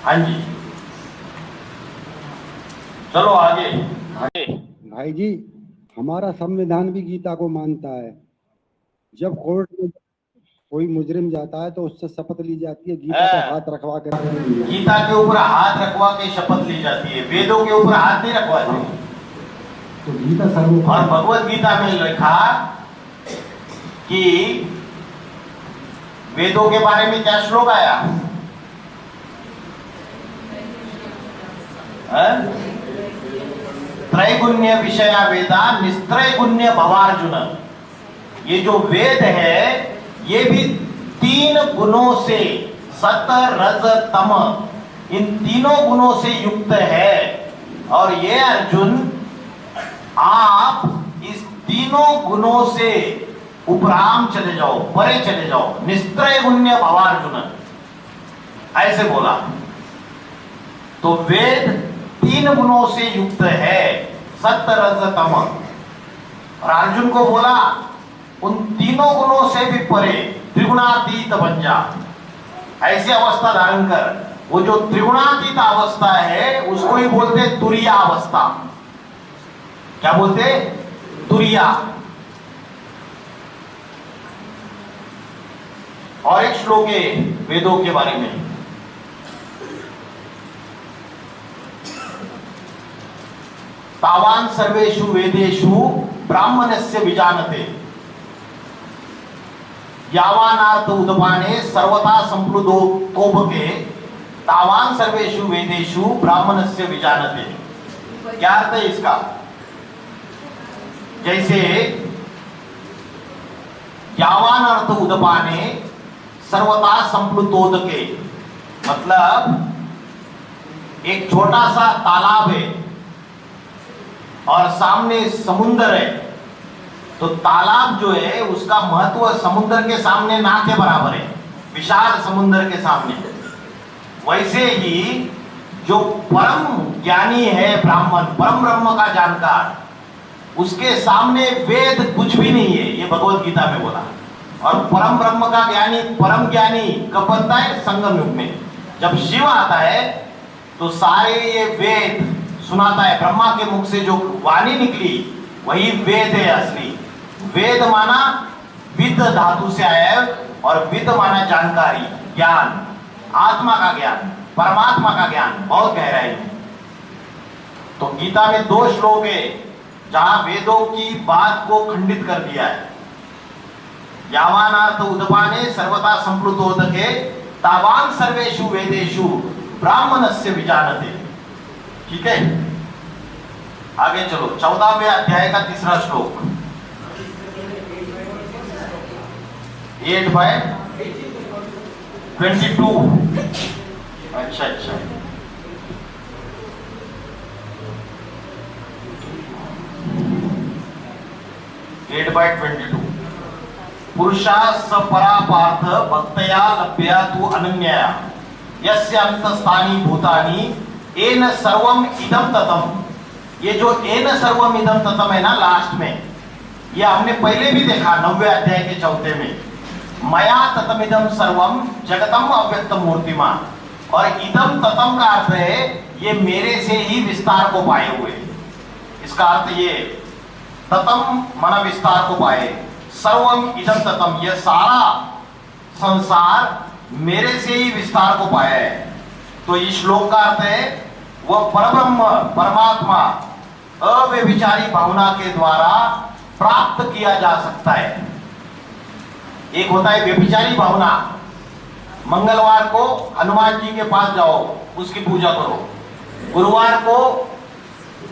हाँ जी, चलो आगे। भाई जी, हमारा संविधान भी गीता को मानता है। जब कोर्ट में कोई मुजरिम जाता है तो उससे शपथ ली जाती है, गीता पे हाथ रखवा के, गीता के ऊपर हाथ रखवा के शपथ ली जाती है, वेदों के ऊपर हाथ नहीं रखवाते। तो गीता सर्व। और भगवत गीता में लिखा कि वेदों के बारे में क्या श्लोक आया? त्रैगुण्य विषया वेदा निस्त्रैगुण्य भवार्जुन। ये जो वेद है ये भी 3 गुणों से, सत रज तम, इन तीनों गुणों से युक्त है। और ये अर्जुन आप इस तीनों गुणों से उपराम चले जाओ, परे चले जाओ, निस्त्रैगुण्य भवार्जुन, ऐसे बोला। तो वेद 3 गुणों से युक्त है, सत्य रज तम। और अर्जुन को बोला उन तीनों गुणों से भी परे त्रिगुणातीत बन जा, ऐसी अवस्था धारण कर। वो जो त्रिगुणातीत अवस्था है उसको ही बोलते तुरिया अवस्था। क्या बोलते? तुरिया। और एक श्लोक है वेदों के बारे में, तावान सर्वेषु वेदेषु ब्राह्मणस्य विजानते यावानार्थ उदपाने सर्वथा संप्लुदो तोभके तावान सर्वेषु वेदेषु ब्राह्मणस्य विजानते। क्या अर्थ है इसका? जैसे यावान अर्थ उदपाने सर्वथा संप्लुतोदके, मतलब एक छोटा सा तालाब है और सामने समुद्र है, तो तालाब जो है उसका महत्व समुद्र के सामने ना के बराबर है, विशाल समुद्र के सामने। वैसे ही जो परम ज्ञानी है ब्राह्मण, परम ब्रह्म का जानकार, उसके सामने वेद कुछ भी नहीं है, ये भगवत गीता में बोला। और परम ब्रह्म का ज्ञानी, परम ज्ञानी कब बनता है? संगम युग में। जब शिव आता है तो सारे ये वेद सुनाता है। ब्रह्मा के मुख से जो वाणी निकली वही वेद है असली। वेद माना विद धातु से आया है, और विद माना जानकारी, ज्ञान, आत्मा का ज्ञान, परमात्मा का ज्ञान बहुत गहराई है। तो गीता में 2 श्लोक है जहां वेदों की बात को खंडित कर दिया है। यावानार्थ उदपाने सर्वथा संप्लुतोदके तावान सर्वेषु वेदेषु ब्राह्मणस्य विजानते। ठीक है, आगे चलो। 14वें अध्याय का 3रा श्लोक, 8/22। अच्छा 8/22। पुरुषा सपरा पार्थ भक्तया लभ्या तु अनन्या यस्य अंतस्थानि भूतानि येन सर्वम इदम ततम। ये जो येन सर्वम इदम ततम है ना लास्ट में, ये हमने पहले भी देखा 9वें अध्याय के 4 में। मया ततमिदम सर्वम जगतम अव्यक्तम मूर्तिमान। और इदम ततम का अर्थ है ये मेरे से ही विस्तार को पाए हुए। इसका अर्थ ये ततम माना विस्तार को पाए, सर्वम इदम ततम ये सारा संसार मेरे से ही विस्तार को पाया है। तो इस श्लोक का अर्थ है वह परब्रह्म परमात्मा अव्यभिचारी भावना के द्वारा प्राप्त किया जा सकता है। एक होता है व्यभिचारी भावना, मंगलवार को हनुमान जी के पास जाओ, उसकी पूजा करो। गुरुवार को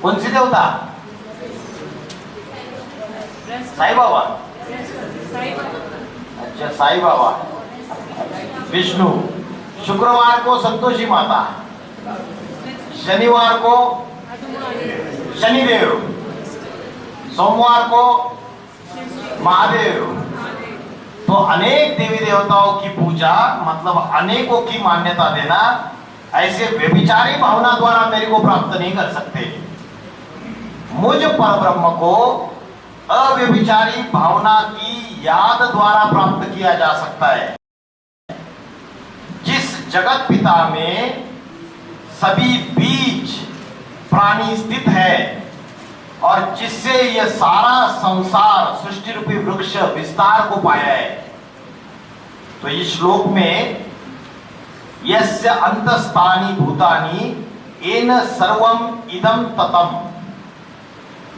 कौन सी देवता? साईं बाबा। अच्छा साईं बाबा, विष्णु। शुक्रवार को संतोषी माता, शनिवार को शनिदेव, सोमवार को महादेव। तो अनेक देवी देवताओं की पूजा मतलब अनेकों की मान्यता देना, ऐसे व्यभिचारी भावना द्वारा मेरे को प्राप्त नहीं कर सकते। मुझ परब्रह्म को अव्यभिचारी भावना की याद द्वारा प्राप्त किया जा सकता है। जिस जगत पिता में सभी बीज प्राणी स्थित है और जिससे यह सारा संसार सृष्टि रूपी वृक्ष विस्तार को पाया है। तो इस श्लोक में यस्य अंतस्थानि भूतानि येन सर्वम इदम ततम,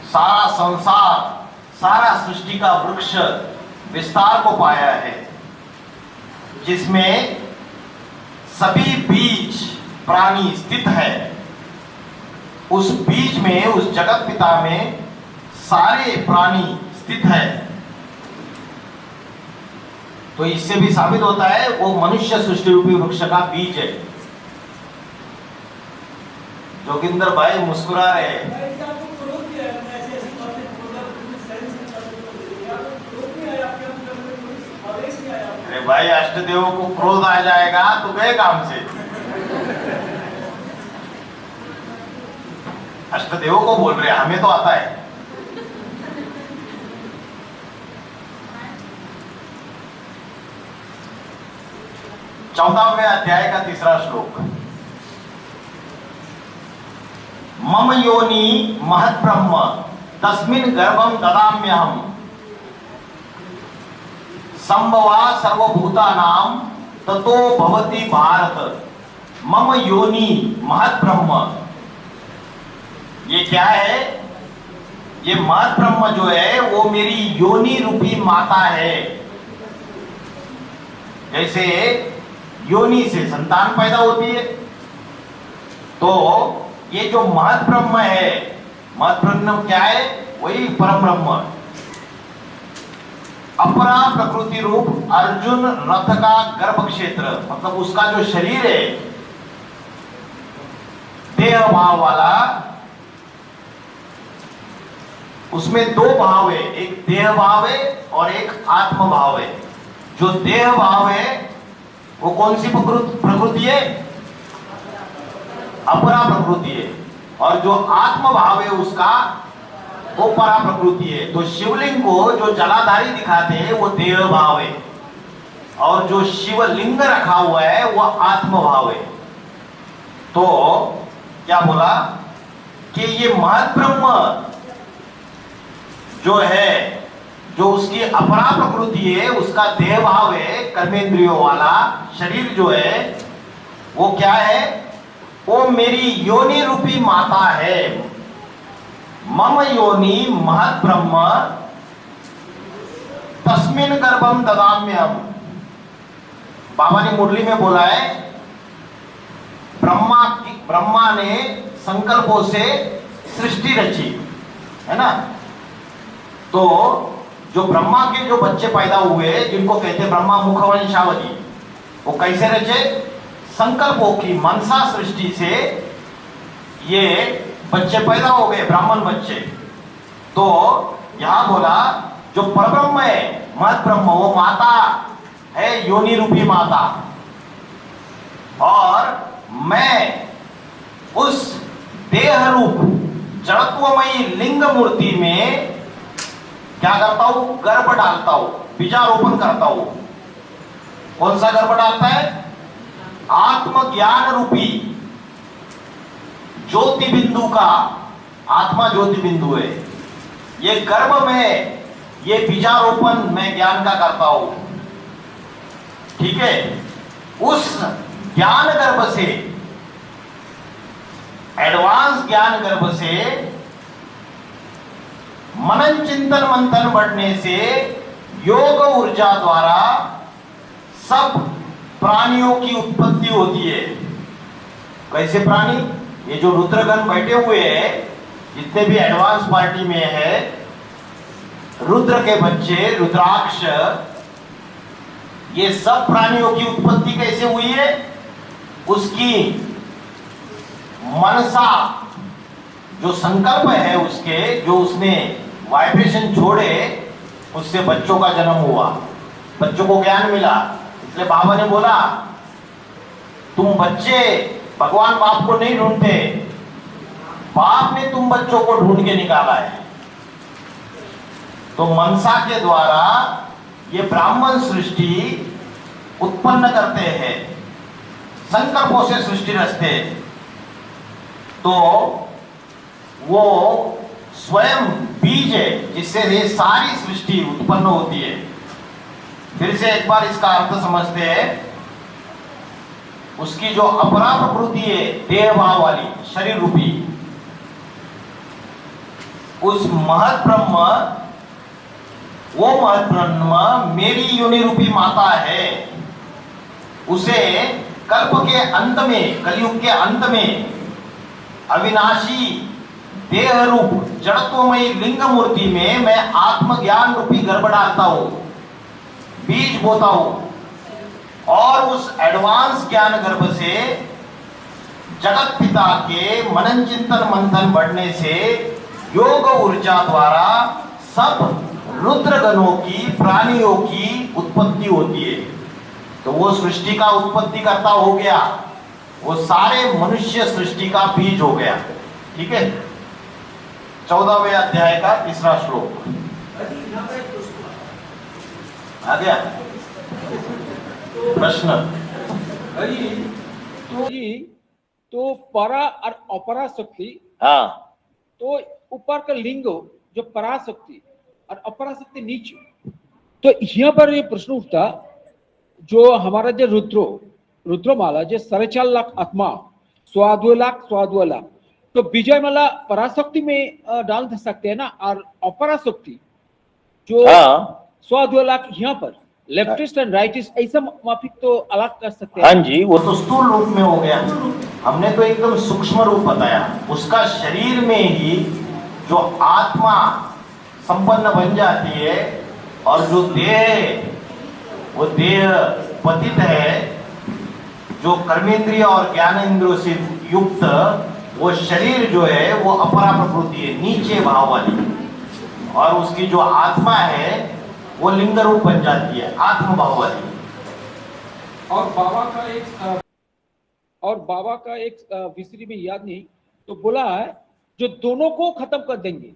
सारा संसार सारा सृष्टि का वृक्ष विस्तार को पाया है, जिसमें सभी बीज प्राणी स्थित है। उस बीज में, उस जगत पिता में सारे प्राणी स्थित है। तो इससे भी साबित होता है वो मनुष्य सृष्टि रूपी वृक्ष का बीज है। जोगिंदर भाई मुस्कुरा रहे हैं। अरे भाई अष्टदेवों को क्रोध आ जाएगा तो गए काम से। अष्टदेवों को बोल रहे हैं, हमें तो आता है। चौदहवें अध्याय का 3रा श्लोक, मम योनि महत् ब्रह्म तस्मिन् गर्भं ददाम्यहम् संभवा सर्वभूतानां ततो भवति भारत। मम योनि महत् ब्रह्म, ये क्या है? ये महत् ब्रह्म जो है वो मेरी योनि रूपी माता है। जैसे योनि से संतान पैदा होती है, तो ये जो महत् ब्रह्म है, महत् ब्रह्म क्या है? वही परम ब्रह्म। अपरा प्रकृति रूप अर्जुन रथ का गर्भ क्षेत्र, मतलब उसका जो शरीर है देह भाव वाला, उसमें 2 भाव है, एक देह भाव है और एक आत्म भाव है। जो देह भाव है वो कौन सी प्रकृति है? अपरा प्रकृति है। और जो आत्म भाव है उसका वो परा प्रकृति है। तो शिवलिंग को जो जलाधारी दिखाते हैं वो देह भाव है, और जो शिवलिंग रखा हुआ है वो आत्म भाव है। तो क्या बोला कि ये महत ब्रह्म जो है, जो उसकी अपरा प्रकृति है, उसका देह भाव है, कर्मेंद्रियों वाला शरीर जो है वो क्या है, वो मेरी योनि रूपी माता है। मम योनि महत ब्रह्म तस्मिन गर्भम ददाम्यहम। बाबा ने मुरली में बोला है, ब्रह्मा ने संकल्पों से सृष्टि रची है ना। तो जो ब्रह्मा के जो बच्चे पैदा हुए जिनको कहते हैं ब्रह्मा मुखवंशावली, वो कैसे रचे, संकल्पों की मनसा सृष्टि से ये बच्चे पैदा हो गए, ब्राह्मण बच्चे। तो यहां बोला जो परब्रह्म है महत ब्रह्म, वो माता है, योनि रूपी माता, और मैं उस देह रूप जड़त्वमयी लिंग मूर्ति में क्या करता हूं, गर्भ डालता हूं, बीजारोपण करता हूं। कौन सा गर्भ डालता है, आत्मज्ञान रूपी ज्योति बिंदु का, आत्मा ज्योति बिंदु है, ये गर्भ में ये बीजारोपण मैं ज्ञान का करता हूं। ठीक है, उस ज्ञान गर्भ से, एडवांस ज्ञान गर्भ से मनन चिंतन मंथन बढ़ने से योग ऊर्जा द्वारा सब प्राणियों की उत्पत्ति होती है। कैसे प्राणी, ये जो रुद्रगण बैठे हुए हैं, जितने भी एडवांस पार्टी में है, रुद्र के बच्चे, रुद्राक्ष, ये सब प्राणियों की उत्पत्ति कैसे हुई है, उसकी मनसा जो संकल्प है उसके, जो उसने वाइब्रेशन छोड़े, उससे बच्चों का जन्म हुआ, बच्चों को ज्ञान मिला। इसलिए बाबा ने बोला तुम बच्चे भगवान बाप को नहीं ढूंढते, बाप ने तुम बच्चों को ढूंढ के निकाला है। तो मनसा के द्वारा ये ब्राह्मण सृष्टि उत्पन्न करते हैं, संकल्पों से सृष्टि रचते हैं। तो वो स्वयं बीज है जिससे ये सारी सृष्टि उत्पन्न होती है। फिर से एक बार इसका अर्थ समझते हैं। उसकी जो अपरा प्रकृति है, देह भाव वाली, शरीर रूपी, उस महत ब्रह्म, वो महत ब्रह्म मेरी योनि रूपी माता है। उसे कल्प के अंत में, कलयुग के अंत में अविनाशी देह रूप जड़त्वमयी लिंग मूर्ति में मैं आत्मज्ञान रूपी गर्भ डालता हूं, बीज बोता हूं, और उस एडवांस ज्ञान गर्भ से जगत पिता के मनन चिंतन मंथन बढ़ने से योग ऊर्जा द्वारा सब रुद्रगणों की, प्राणियों की उत्पत्ति होती है। तो वो सृष्टि का उत्पत्ति करता हो गया, वो सारे मनुष्य सृष्टि का बीज हो गया। ठीक है, 14वें अध्याय का 3रा श्लोक आ गया प्रश्न। तो परा और अपरा शक्ति, हाँ, तो ऊपर का लिंग जो पराशक्ति और अपराशक्ति नीचे। तो यहाँ पर ये प्रश्न उठता, जो हमारा जो रुद्रमाला जो 4.5 लाख आत्मा, 2.25 लाख, तो विजय माला पराशक्ति में डाल सकते हैं ना, और अपराशक्ति जो 2.25 लाख यहाँ पर लेफ्टिस्ट एंड राइटिस्ट ऐसा माफिक तो अलग कर सकते हैं। हाँ जी, वो तो स्थूल रूप में हो गया, हमने तो एकदम सूक्ष्म रूप बताया। उसका शरीर में ही जो आत्मा संपन्न बन जाती है, और जो देह, वो देह पतित है, जो कर्मेंद्रिय और ज्ञानेंद्रियों से युक्त वो शरीर जो है वो अपरा प्रकृति है, नीचे भाव वाली, और उसकी जो आत्मा है वो लिंग रूप बन जाती है, आत्म भाव वाली। और बाबा का एक विसरी में याद नहीं, तो बोला है जो दोनों को खत्म कर देंगे,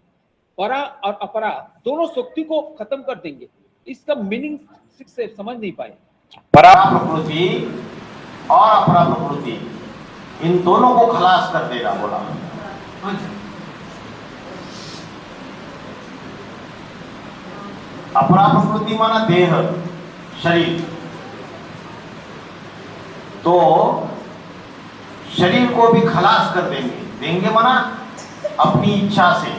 परा और अपरा दोनों शक्ति को खत्म कर देंगे। इसका मीनिंग ठीक से समझ नहीं पाए। परा प्रकृति और अपरा प्रकृति इन दोनों को खलास कर देगा बोला। अपरा प्रकृति माना देह, शरीर, तो शरीर को भी खलास कर देंगे। देंगे माना अपनी इच्छा से,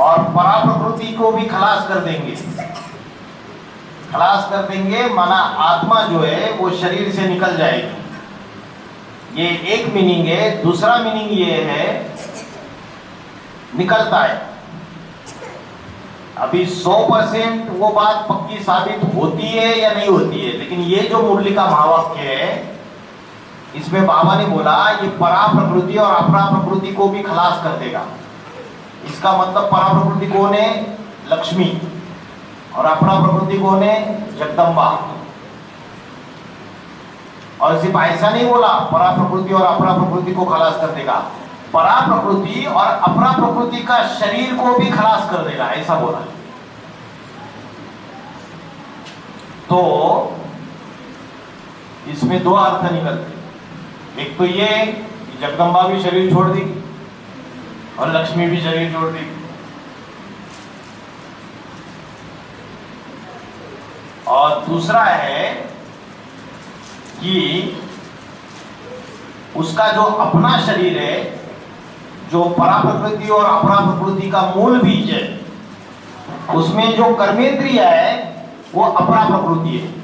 और परा प्रकृति को भी खलास कर देंगे। खलास कर देंगे माना आत्मा जो है वो शरीर से निकल जाएगी। ये एक मीनिंग है। दूसरा मीनिंग ये है निकलता है। अभी 100% वो बात पक्की साबित होती है या नहीं होती है, लेकिन ये जो मुरली का महावाक्य है इसमें बाबा ने बोला ये परा प्रकृति और अपरा प्रकृति को भी खलास कर देगा। इसका मतलब परा प्रकृति कौन है? लक्ष्मी, और अपरा प्रकृति कौन है? जगदम्बा। और सिर्फ ऐसा नहीं बोला परा प्रकृति और अपरा प्रकृति को खलास कर देगा, परा प्रकृति और अपरा प्रकृति का शरीर को भी खलास कर देगा, ऐसा बोला। तो इसमें दो अर्थ निकलते। एक तो ये कि जगदम्बा भी शरीर छोड़ देगी और लक्ष्मी भी शरीर छोड़ देगी, और दूसरा है कि उसका जो अपना शरीर है, जो परा प्रकृति और अपरा प्रकृति का मूल बीज है, उसमें जो कर्मेंद्रिय है वो अपरा प्रकृति है,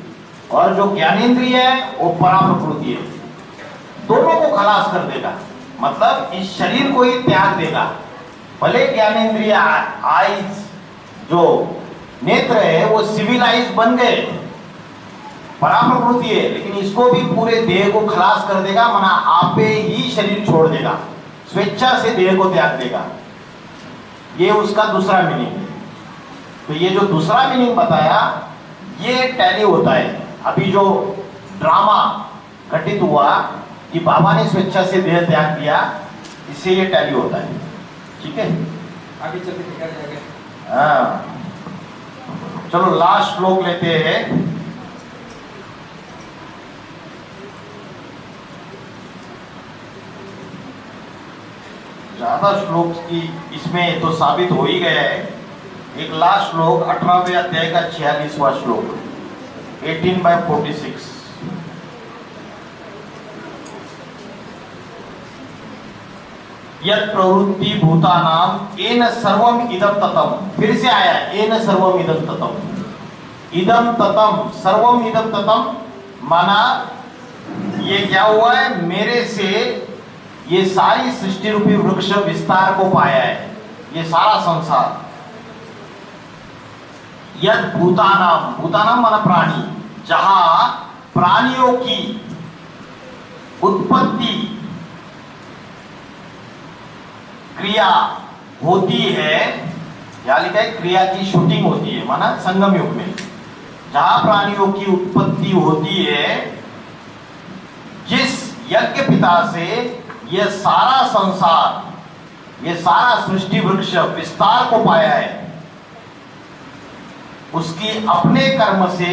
और जो ज्ञानेंद्रिय है वो परा प्रकृति है। दोनों को खलास कर देगा, मतलब इस शरीर को ही त्याग देगा। भले ज्ञानेंद्रिय आइज जो नेत्र है वो सिविलाइज बन गए, परा प्रकृति है, लेकिन इसको भी पूरे देह को खलास कर देगा, माना आपे ही शरीर छोड़ देगा, स्वेच्छा से देह को त्याग देगा। ये उसका दूसरा मीनिंग है। तो ये जो दूसरा मीनिंग बताया ये टैली होता है। अभी जो ड्रामा घटित हुआ कि बाबा ने स्वेच्छा से देह त्याग दिया, इससे ये टैली होता है। ठीक है, आगे चल के देखा जाएगा। हाँ, चलो लास्ट श्लोक लेते हैं। ज्यादा श्लोक की इसमें तो साबित हो ही गया है। एक लास्ट श्लोक 18वें अध्याय का 46वां श्लोक 18/46। यत् प्रवृत्ति भूतानाम येन सर्वम इदं ततम। फिर से आया येन सर्वम इदं ततम। इदं ततम, सर्वम इदं ततम माना ये क्या हुआ है? मेरे से ये सारी सृष्टि रूपी वृक्ष विस्तार को पाया है, ये सारा संसार। यद भूतानाम, भूतानाम माना प्राणी, जहां प्राणियों की उत्पत्ति क्रिया होती है, या लिखा है क्रिया की शूटिंग होती है, माना संगम युग में जहां प्राणियों की उत्पत्ति होती है, जिस यज्ञ पिता से ये सारा संसार, ये सारा सृष्टि वृक्ष विस्तार को पाया है, उसकी अपने कर्म से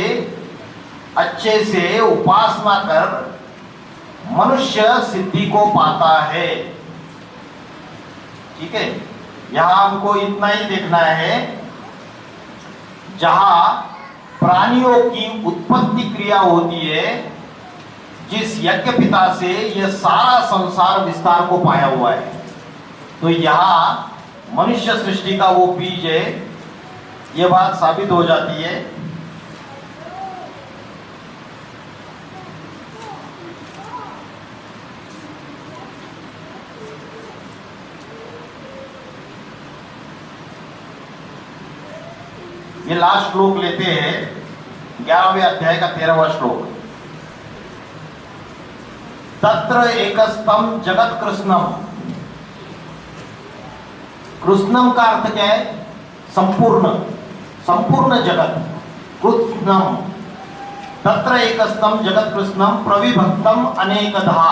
अच्छे से उपासना कर मनुष्य सिद्धि को पाता है। ठीक है, यहां हमको इतना ही देखना है, जहां प्राणियों की उत्पत्ति क्रिया होती है, जिस यज्ञ पिता से यह सारा संसार विस्तार को पाया हुआ है, तो यहां मनुष्य सृष्टि का वो बीज है, यह बात साबित हो जाती है। ये लास्ट श्लोक लेते हैं 11वें अध्याय का 13वां श्लोक। तत्र एकस्तम जगत कृष्णम। कृष्णम का अर्थ क्या है? संपूर्ण, संपूर्ण जगत कृष्णम। तत्र एकस्तम जगत कृष्णम प्रविभक्तम अनेकधा।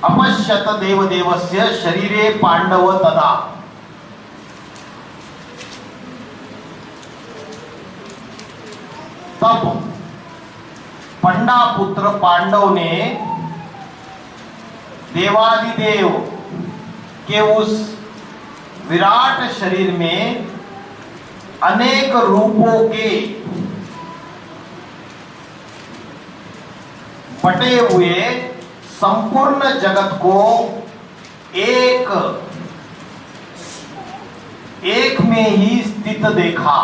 अपश्यत देवदेवस्य शरीरे पांडव तदा। तब पंडा पुत्र पांडव ने देवादिदेव के उस विराट शरीर में अनेक रूपों के बटे हुए संपूर्ण जगत को एक में ही स्थित देखा।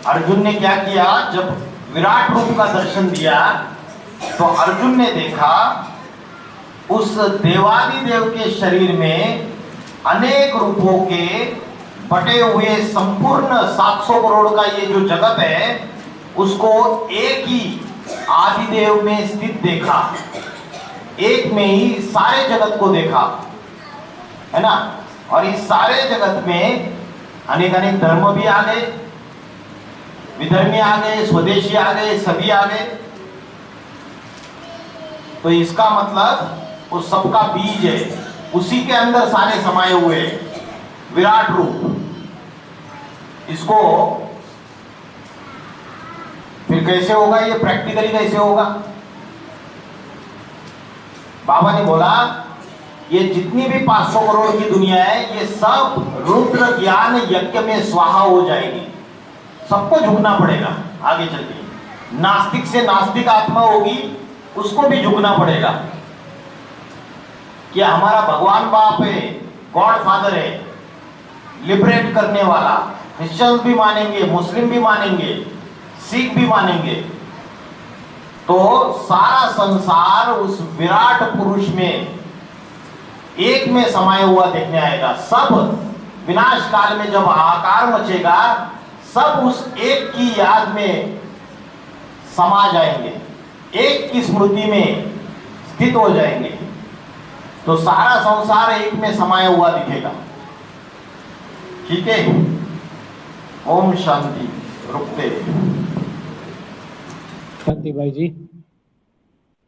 अर्जुन ने क्या किया, जब विराट रूप का दर्शन दिया तो अर्जुन ने देखा उस देवादिदेव के शरीर में अनेक रूपों के बटे हुए संपूर्ण 700 करोड़ का ये जो जगत है उसको एक ही आदिदेव में स्थित देखा, एक में ही सारे जगत को देखा, है ना। और इस सारे जगत में अनेक अनेक धर्म भी आ गए, विधर्मी आ गए, स्वदेशी आ गए, सभी आ गए। तो इसका मतलब उस सबका बीज है, उसी के अंदर सारे समाये हुए विराट रूप। इसको फिर कैसे होगा, ये प्रैक्टिकली कैसे होगा। बाबा ने बोला ये जितनी भी 500 करोड़ की दुनिया है ये सब रुद्र ज्ञान यज्ञ में स्वाहा हो जाएगी। सबको झुकना पड़ेगा आगे चल के। नास्तिक से नास्तिक आत्मा होगी उसको भी झुकना पड़ेगा कि हमारा भगवान बाप है, गॉड फादर है, लिबरेट करने वाला। क्रिश्चियंस भी मानेंगे, मुस्लिम भी मानेंगे, सिख भी मानेंगे। तो सारा संसार उस विराट पुरुष में एक में समाया हुआ देखने आएगा। सब विनाश काल में जब आकार मचेगा सब उस एक की याद में समा जाएंगे, एक की स्मृति में स्थित हो जाएंगे। तो सारा संसार एक में समाया हुआ दिखेगा। ठीक है, ओम शांति। रुकते शांति भाई जी।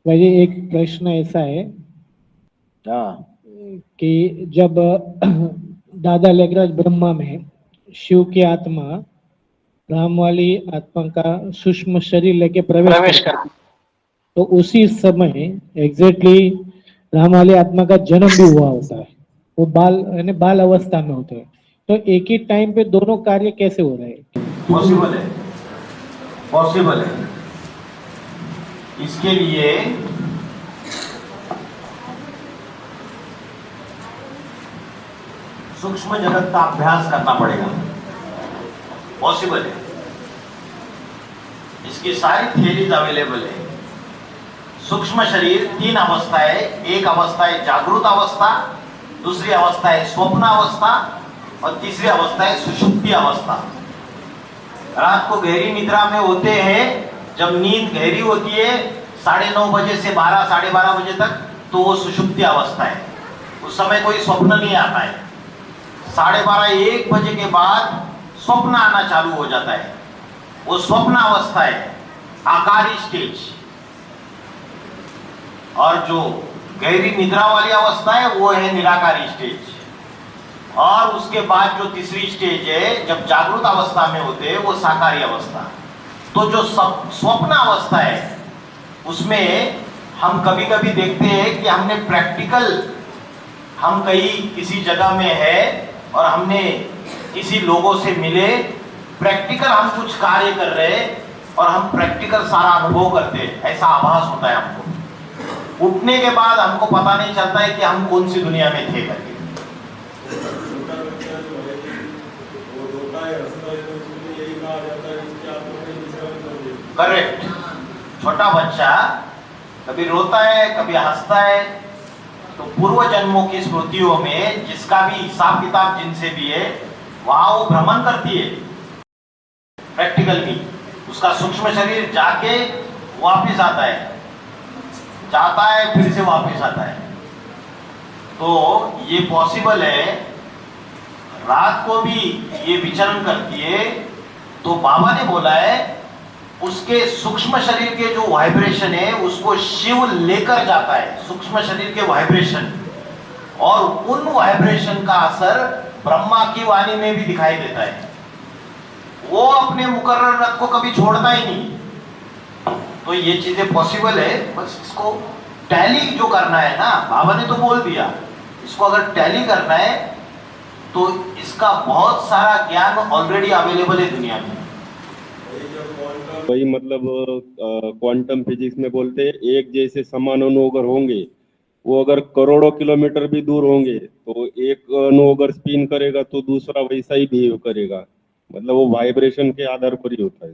भाई जी एक प्रश्न ऐसा है कि जब दादा लेगराज ब्रह्मा में शिव की आत्मा राम वाली आत्मा का सूक्ष्म शरीर लेके प्रवेश कर तो उसी समय एग्जैक्टली राम वाली आत्मा का जन्म भी हुआ होता है। वो बाल अवस्था में होते हैं। तो एक ही टाइम पे दोनों कार्य कैसे हो रहे हैं? पॉसिबल है, पॉसिबल है। इसके लिए सूक्ष्म जगत का अभ्यास करना पड़ेगा। पॉसिबल है, इसकी सारी थियरीज अवेलेबल है। सूक्ष्म शरीर 3 अवस्था है। एक अवस्था है जागृत अवस्था, दूसरी अवस्था है स्वप्न अवस्था और तीसरी अवस्था है सुषुप्ति अवस्था। रात को गहरी निद्रा में होते हैं, जब नींद गहरी होती है 9:30 बजे से 12 साढ़े 12 बजे तक, तो वो सुषुप्ति अवस्था है। उस समय कोई स्वप्न नहीं आता है। 12:30 1 बजे के बाद स्वप्न आना चालू हो जाता है, वो स्वप्न अवस्था है, आकारी स्टेज। और जो गहरी निद्रा वाली अवस्था है वो है निराकारी स्टेज। और उसके बाद जो तीसरी स्टेज है, जब जागृत अवस्था में होते हैं, वो साकारी अवस्था। तो जो स्वप्न अवस्था है उसमें हम कभी कभी देखते हैं कि हमने प्रैक्टिकल, हम कहीं किसी जगह में है और हमने किसी लोगों से मिले, प्रैक्टिकल हम कुछ कार्य कर रहे हैं और हम प्रैक्टिकल सारा अनुभव करते हैं, ऐसा आभास होता है हमको। उठने के बाद हमको पता नहीं चलता है कि हम कौन सी दुनिया में थे करके। करेक्ट। छोटा बच्चा कभी रोता है, कभी हंसता है, तो पूर्व जन्मों की स्मृतियों में जिसका भी हिसाब किताब जिनसे भी है, वहां वो भ्रमण करती है प्रैक्टिकल भी। उसका सूक्ष्म शरीर जाके वापिस आता है, जाता है फिर से वापिस आता है। तो ये पॉसिबल है। रात को भी ये विचरण करती है तो बाबा ने बोला है उसके सूक्ष्म शरीर के जो वाइब्रेशन है उसको शिव लेकर जाता है, सूक्ष्म शरीर के वाइब्रेशन, और उन वाइब्रेशन का असर ब्रह्मा की वाणी में भी दिखाई देता है। वो अपने मुकर्रर रथ को कभी छोड़ता ही नहीं। तो ये चीजें पॉसिबल है, बस इसको टैली जो करना है ना, बाबा ने तो बोल दिया, इसको अगर टैली करना है तो इसका बहुत सारा ज्ञान ऑलरेडी अवेलेबल है दुनिया में। वही मतलब क्वांटम फिजिक्स में बोलते हैं एक जैसे समान अणु अगर होंगे, वो अगर करोड़ों किलोमीटर भी दूर होंगे तो एक अणु अगर स्पिन करेगा तो दूसरा वैसा ही बिहेव करेगा, मतलब वो वाइब्रेशन के आधार पर ही होता है।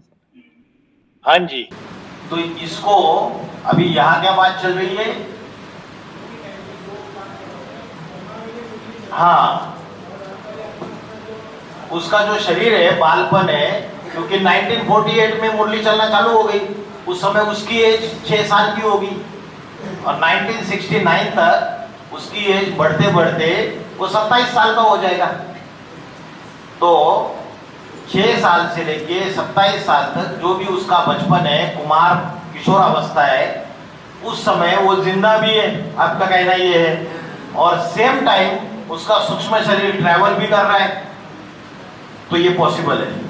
हाँ जी, तो इसको अभी यहाँ क्या बात चल रही है? हाँ, उसका जो शरीर है बालपन है, क्योंकि 1948 में मुरली चलना चालू हो गई, उस समय उसकी एज 6 साल की होगी और 1969 तक उसकी एज बढ़ते बढ़ते वो 27 साल का हो जाएगा। तो 6 साल से लेके 27 साल तक जो भी उसका बचपन है, कुमार किशोर अवस्था है, उस समय वो जिंदा भी है, आपका कहना ये है, और सेम टाइम उसका सूक्ष्म शरीर ट्रैवल भी कर रहा है। तो ये पॉसिबल है।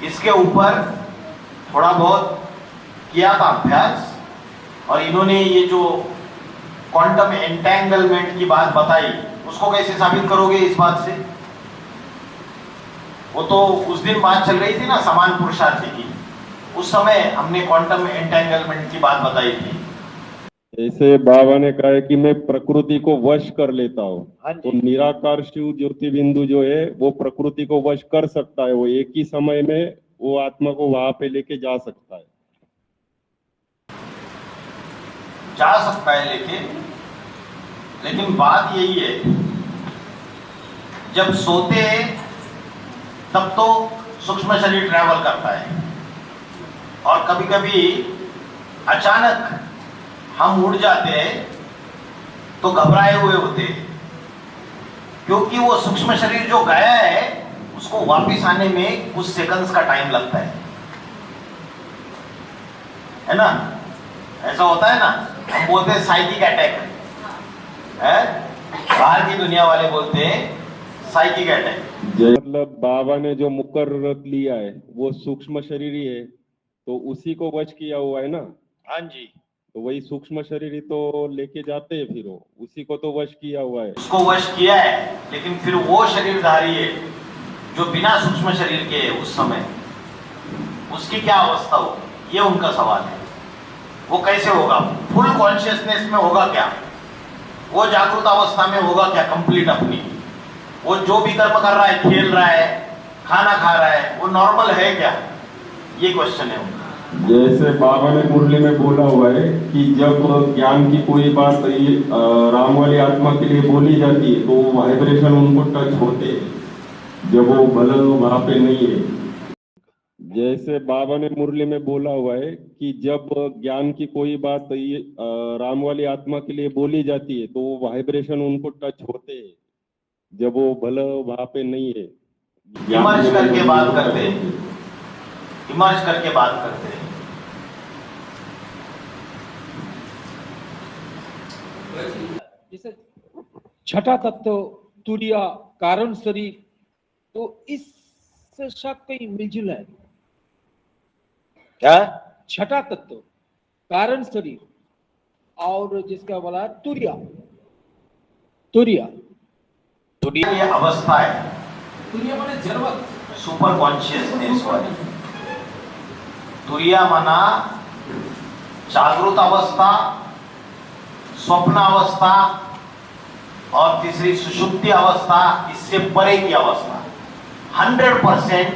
इसके ऊपर थोड़ा बहुत किया था अभ्यास, और इन्होंने ये जो क्वांटम एंटेंगलमेंट की बात बताई, उसको कैसे साबित करोगे इस बात से? वो तो उस दिन बात चल रही थी ना समान पुरुषार्थी की, उस समय हमने क्वांटम एंटेंगलमेंट की बात बताई थी। जैसे बाबा ने कहा है कि मैं प्रकृति को वश कर लेता हूँ, हाँ जी। तो निराकार शिव ज्योति बिंदु जो है वो प्रकृति को वश कर सकता है, वो एक ही समय में वो आत्मा को वहां पे लेके जा सकता है। जा सकता है, लेकिन बात यही है, जब सोते हैं तब तो सूक्ष्म शरीर ट्रैवल करता है, और कभी कभी अचानक हम उड़ जाते हैं तो घबराए हुए होते हैं, क्योंकि वो सूक्ष्म शरीर जो गया है उसको वापस आने में कुछ सेकंड्स का टाइम लगता है ना? ऐसा होता है ना, हम बोलते हैं साइकिक अटैक है, बाहर की दुनिया वाले बोलते हैं साइकिक अटैक। मतलब बाबा ने जो मुकर्रर लिया है वो सूक्ष्म शरीर ही है, तो उसी को वश किया हुआ है ना। हाँ जी, तो वही सूक्ष्म शरीर ही तो लेके जाते हैं, फिर वो उसी को तो वश किया हुआ है। उसको वश किया है, लेकिन फिर वो शरीरधारी है जो बिना सूक्ष्म शरीर के है, उस समय उसकी क्या अवस्था होगी, ये उनका सवाल है। वो कैसे होगा? फुल कॉन्शियसनेस में होगा क्या? वो जागृत अवस्था में होगा क्या कंप्लीट अपनी? वो जो भी कर्म कर रहा है, खेल रहा है, खाना खा रहा है, वो नॉर्मल है क्या? ये क्वेश्चन है उनका। जैसे बाबा ने मुरली में बोला हुआ है कि जब ज्ञान की कोई बात राम वाली आत्मा के लिए बोली जाती है तो वाइब्रेशन उनको टच होते हैं, जब वो भले वहां पे नहीं है। जैसे बाबा ने मुरली में बोला हुआ है कि जब ज्ञान की कोई बात राम वाली आत्मा के लिए बोली जाती है तो वो वाइब्रेशन उनको टच होते हैं, जब वो भले वहां पे नहीं है। इमर्ज करके बात करते हैं, इमर्ज करके बात करते हैं। जैसे छठा तत्व तुरिया कारण शरीर, तो इससे शायद कहीं मिलजुल है क्या? छठा तत्व कारण शरीर और जिसका बोला तुरिया, तुरिया तुरिया ये अवस्था है, तुरिया माने जरूरत, सुपर कॉन्शियसनेस वाली। तुरिया माना जागृत अवस्था, स्वप्न अवस्था, और तीसरी सुषुप्ति अवस्था, इससे परे की अवस्था। 100%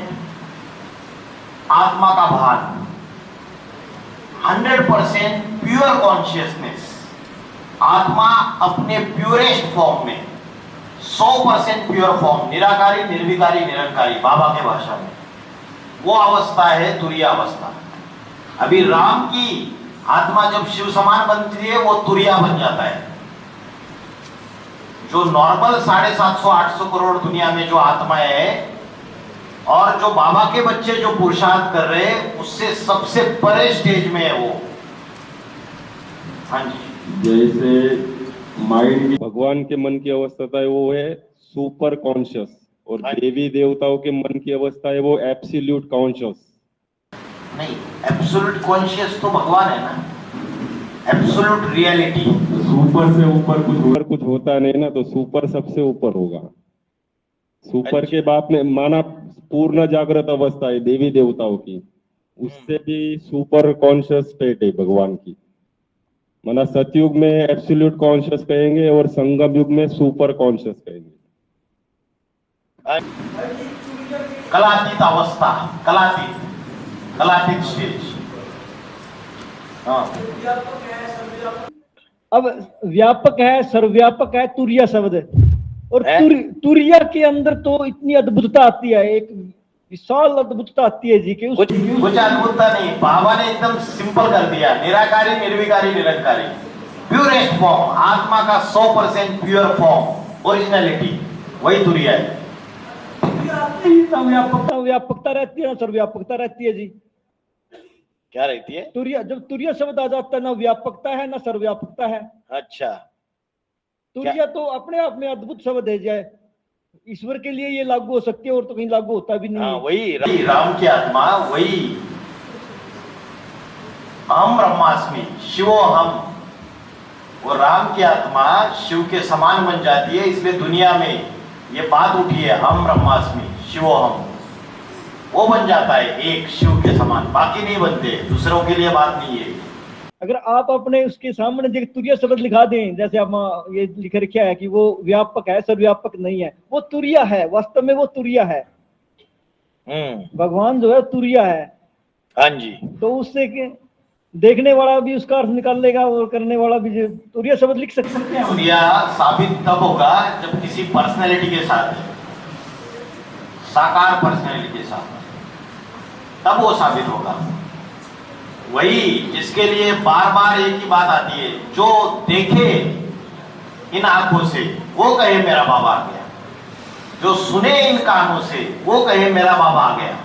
आत्मा का भान, 100% प्योर कॉन्शियसनेस, आत्मा अपने प्योरेस्ट फॉर्म में, 100% प्योर फॉर्म, निराकारी, निर्विकारी, निरंकारी, बाबा के भाषा में, वो अवस्था है तुरीय अवस्था। अभी राम की आत्मा जब शिव समान बनती है वो तुरिया बन जाता है। जो नॉर्मल 750-800 करोड़ दुनिया में जो आत्माएं है, और जो बाबा के बच्चे जो पुरुषार्थ कर रहे हैं उससे सबसे परे स्टेज में है वो। हाँ जी। जैसे माइंड की भगवान के मन की अवस्था है वो है सुपर कॉन्शियस, और हाँ। देवी देवताओं के मन की अवस्था है वो एब्सोल्यूट कॉन्शियस। नहीं, एब्सोल्यूट कॉन्शियस तो भगवान है ना, एब्सोल्यूट रियलिटी। सुपर से ऊपर कुछ होता नहीं ना, तो सुपर सबसे ऊपर होगा। सुपर के बाद में माना पूर्ण जागृत अवस्था है देवी देवताओं की, उससे भी सुपर कॉन्शियस स्टेट है भगवान की। माना सतयुग में एब्सोल्यूट कॉन्शियस कहेंगे और संगम युग में सुपर कॉन्शियस कहेंगे। कलातीत अवस्था, कलातीत स्टेज। हाँ। अब व्यापक है, सर्वव्यापक है, तुरिया शब्द है। और है? तुरिया के अंदर तो इतनी अद्भुतता आती है, एक विशाल अद्भुतता आती है जी के कुछ अद्भुतता नहीं, बाबा ने एकदम सिंपल कर दिया, निराकारी निर्विकारी निरंकारी, प्योरेस्ट फॉर्म, आत्मा का 100% प्योर फॉर्म, ओरिजिनलिटी, वही तुरिया है। व्यापकता रहती है ना सर्वव्यापकता रहती है जी। क्या रहती है? तुरिया, जब तुरिया शब्द आ जाता है ना व्यापकता है ना सर्वव्यापकता है। अच्छा। तुरिया तो अपने आप में अद्भुत शब्द है, जाए ईश्वर के लिए ये लागू हो सकती है और तो कहीं लागू होता भी नहीं। हाँ, वही राम की आत्मा, वही अहम ब्रह्मास्मि शिवो हम, वो राम की आत्मा शिव के समान बन जाती है। इसलिए दुनिया में ये बात उठी है, हम ब्रह्मास्मि शिवो हम, वो बन जाता है एक शिव के समान, बाकी नहीं बनते, दूसरों के लिए बात नहीं है। अगर आप अपने उसके सामने जो तुरिया शब्द लिखा दें, जैसे आप ये लिख रखा है कि वो व्यापक है सर्वव्यापक नहीं है, वो तुरिया है, वास्तव में वो तुरिया है। भगवान जो है तुरिया है। हाँ जी। तो उससे देखने वाला भी उसका अर्थ निकाल लेगा और करने वाला भी तुरिया शब्द लिख सकते हैं। तुरिया साबित तब होगा जब किसी पर्सनैलिटी के साथ, साकार पर्सनैलिटी के साथ, तब वो साबित होगा। वही जिसके लिए बार बार एक ही बात आती है, जो देखे इन आंखों से वो कहे मेरा बाबा आ गया, जो सुने इन कानों से वो कहे मेरा बाबा आ गया।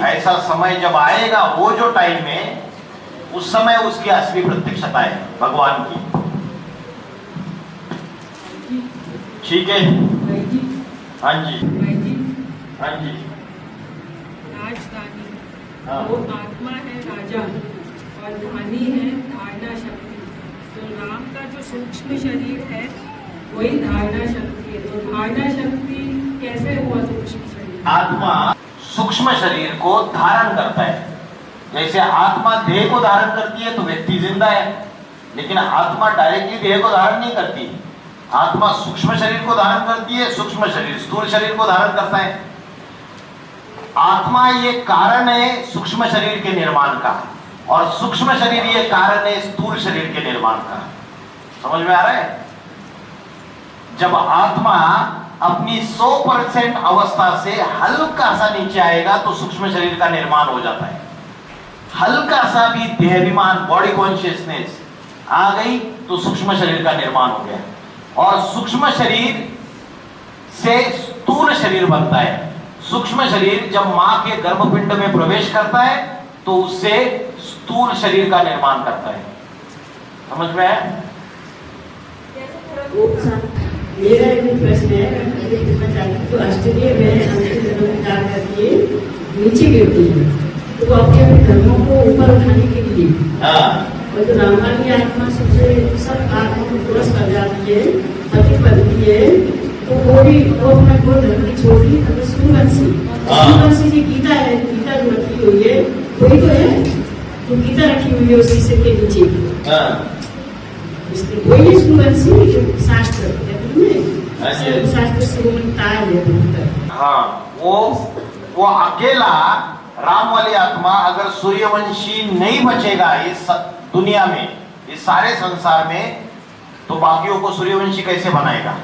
ऐसा समय जब आएगा, वो जो टाइम है, उस समय उसकी असली प्रत्यक्षता है भगवान की। ठीक है। हाँ जी। हाँ जी। राजधानी, हाँ। वो आत्मा है राजा और धानी है धारणा शक्ति। तो राम का जो सूक्ष्म शरीर है वही धारणा शक्ति है। तो धारणा शक्ति कैसे हुआ सूक्ष्म शरीर? आत्मा सूक्ष्म शरीर को धारण करता है। जैसे आत्मा देह को धारण करती है तो व्यक्ति जिंदा है, लेकिन आत्मा डायरेक्टली देह को धारण नहीं करती। आत्मा सूक्ष्म शरीर को धारण करती है, सूक्ष्म शरीर स्थूल शरीर को धारण करता है। आत्मा ये कारण है सूक्ष्म शरीर के निर्माण का, और सूक्ष्म शरीर ये कारण है स्थूल शरीर के निर्माण का। समझ में आ रहा है? जब आत्मा अपनी 100% अवस्था से हल्का सा नीचे आएगा तो सूक्ष्म शरीर का निर्माण हो जाता है। हल्का सा भी देहाभिमान, बॉडी कॉन्शियसनेस आ गई तो सूक्ष्म शरीर का निर्माण हो गया, और सूक्ष्म शरीर से स्थूल शरीर बनता है। सूक्ष्म शरीर जब मां के गर्भपिंड में प्रवेश करता है तो उससे स्थूल शरीर का निर्माण करता है। समझ में आया? मेरा एक प्रश्न है, मैं ये पूछना चाहती हूँ, तो ऑस्ट्रेलिया में अंतिम धर्म विचार करके नीचे गिरती है, तो वो अपने अपने धर्मों को ऊपर उठाने के लिए, और जो रामायणी आत्मा सबसे सब आत्मा को पुरस कर जाती है, पति बनती है, तो वो अपना को धर्म की छोड़ी सूर्यवंशी जी गीता है, गीता जो रखी हुई है वही तो है, तो गीता रखी हुई है उसी से के नीचे, वही सूर्यवंशी शास्त्र शास्त्र से है। हाँ, वो अकेला राम वाली आत्मा अगर सूर्यवंशी नहीं बचेगा इस दुनिया में, इस सारे संसार में, तो बाकियों को सूर्यवंशी कैसे बनाएगा?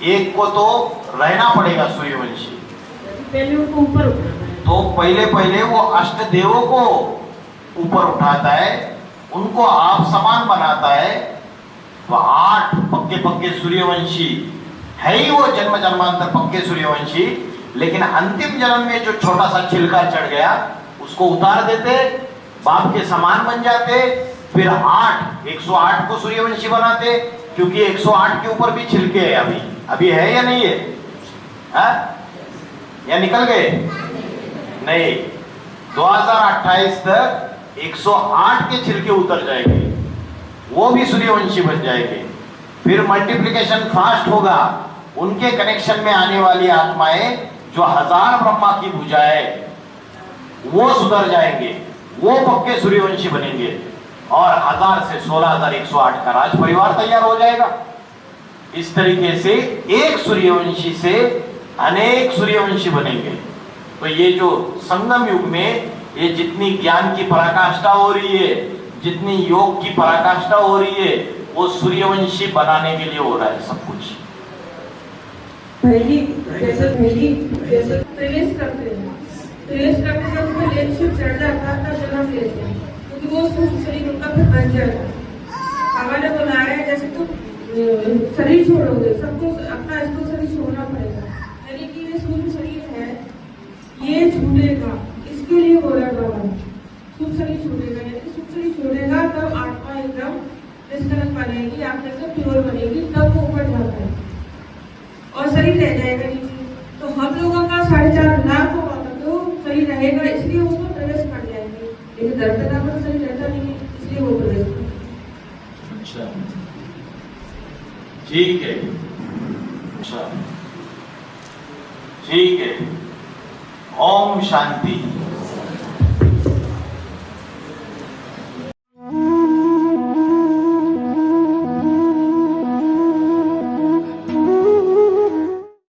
एक को तो रहना पड़ेगा सूर्यवंशी। पहले उनको ऊपर उठाना है, तो पहले वो अष्ट देवों को ऊपर उठाता है, उनको आप समान बनाता है। तो 8 पक्के सूर्यवंशी है ही वो जन्म जन्मांतर पक्के सूर्यवंशी, लेकिन अंतिम जन्म में जो छोटा सा छिलका चढ़ गया उसको उतार देते, बाप के समान बन जाते, फिर 108 को सूर्यवंशी बनाते, क्योंकि 108 के ऊपर भी छिलके है अभी है या नहीं है? या निकल गए? नहीं, 2028 तक 108 के छिलके उतर जाएंगे, वो भी सूर्यवंशी बन जाएंगे। फिर मल्टीप्लिकेशन फास्ट होगा, उनके कनेक्शन में आने वाली आत्माएं जो 1000 ब्रह्मा की भुजाएं वो सुधर जाएंगे, वो पक्के सूर्यवंशी बनेंगे, और 1000 से 16108 का राज परिवार तैयार हो जाएगा। इस तरीके से एक सूर्यवंशी से अनेक सूर्यवंशी बनेंगे। तो ये जो संगम युग में ये जितनी ज्ञान की पराकाष्ठा हो रही है, जितनी योग की पराकाष्ठा हो रही है, वो सूर्यवंशी बनाने के लिए हो रहा है सब कुछ। जैसे प्रवेश करते हैं तो फिर लेंसुर चढ़ जाता है, जन्म लेते हैं, क्योंकि वो सूक्ष्म शरीर उनका फिर बन जाता। हमारे बोला है जैसे तुम शरीर छोड़ोगे, सबको अपना इसको शरीर छोड़ना पड़ेगा, यानी कि ये सूक्ष्म शरीर है, ये छूटेगा, इसके लिए बोला बाबा सूक्ष्म शरीर छूटेगा, यानी सूक्ष्म शरीर छोड़ेगा तब आत्मा एकदम निष्कलंक बनेगी, आप एकदम प्योर बनेगी, तब वो ऊपर जाता है और शरीर रह जाएगा नीचे। तो हम लोगों का 4.5 लाख होगा तो शरीर रहेगा, इसलिए उसको प्रवेश कर जाएंगे, लेकिन दर्द का शरीर रहता नहीं है, इसलिए वो प्रवेश कर। अच्छा, ठीक है, अच्छा ठीक है। ओम शांति।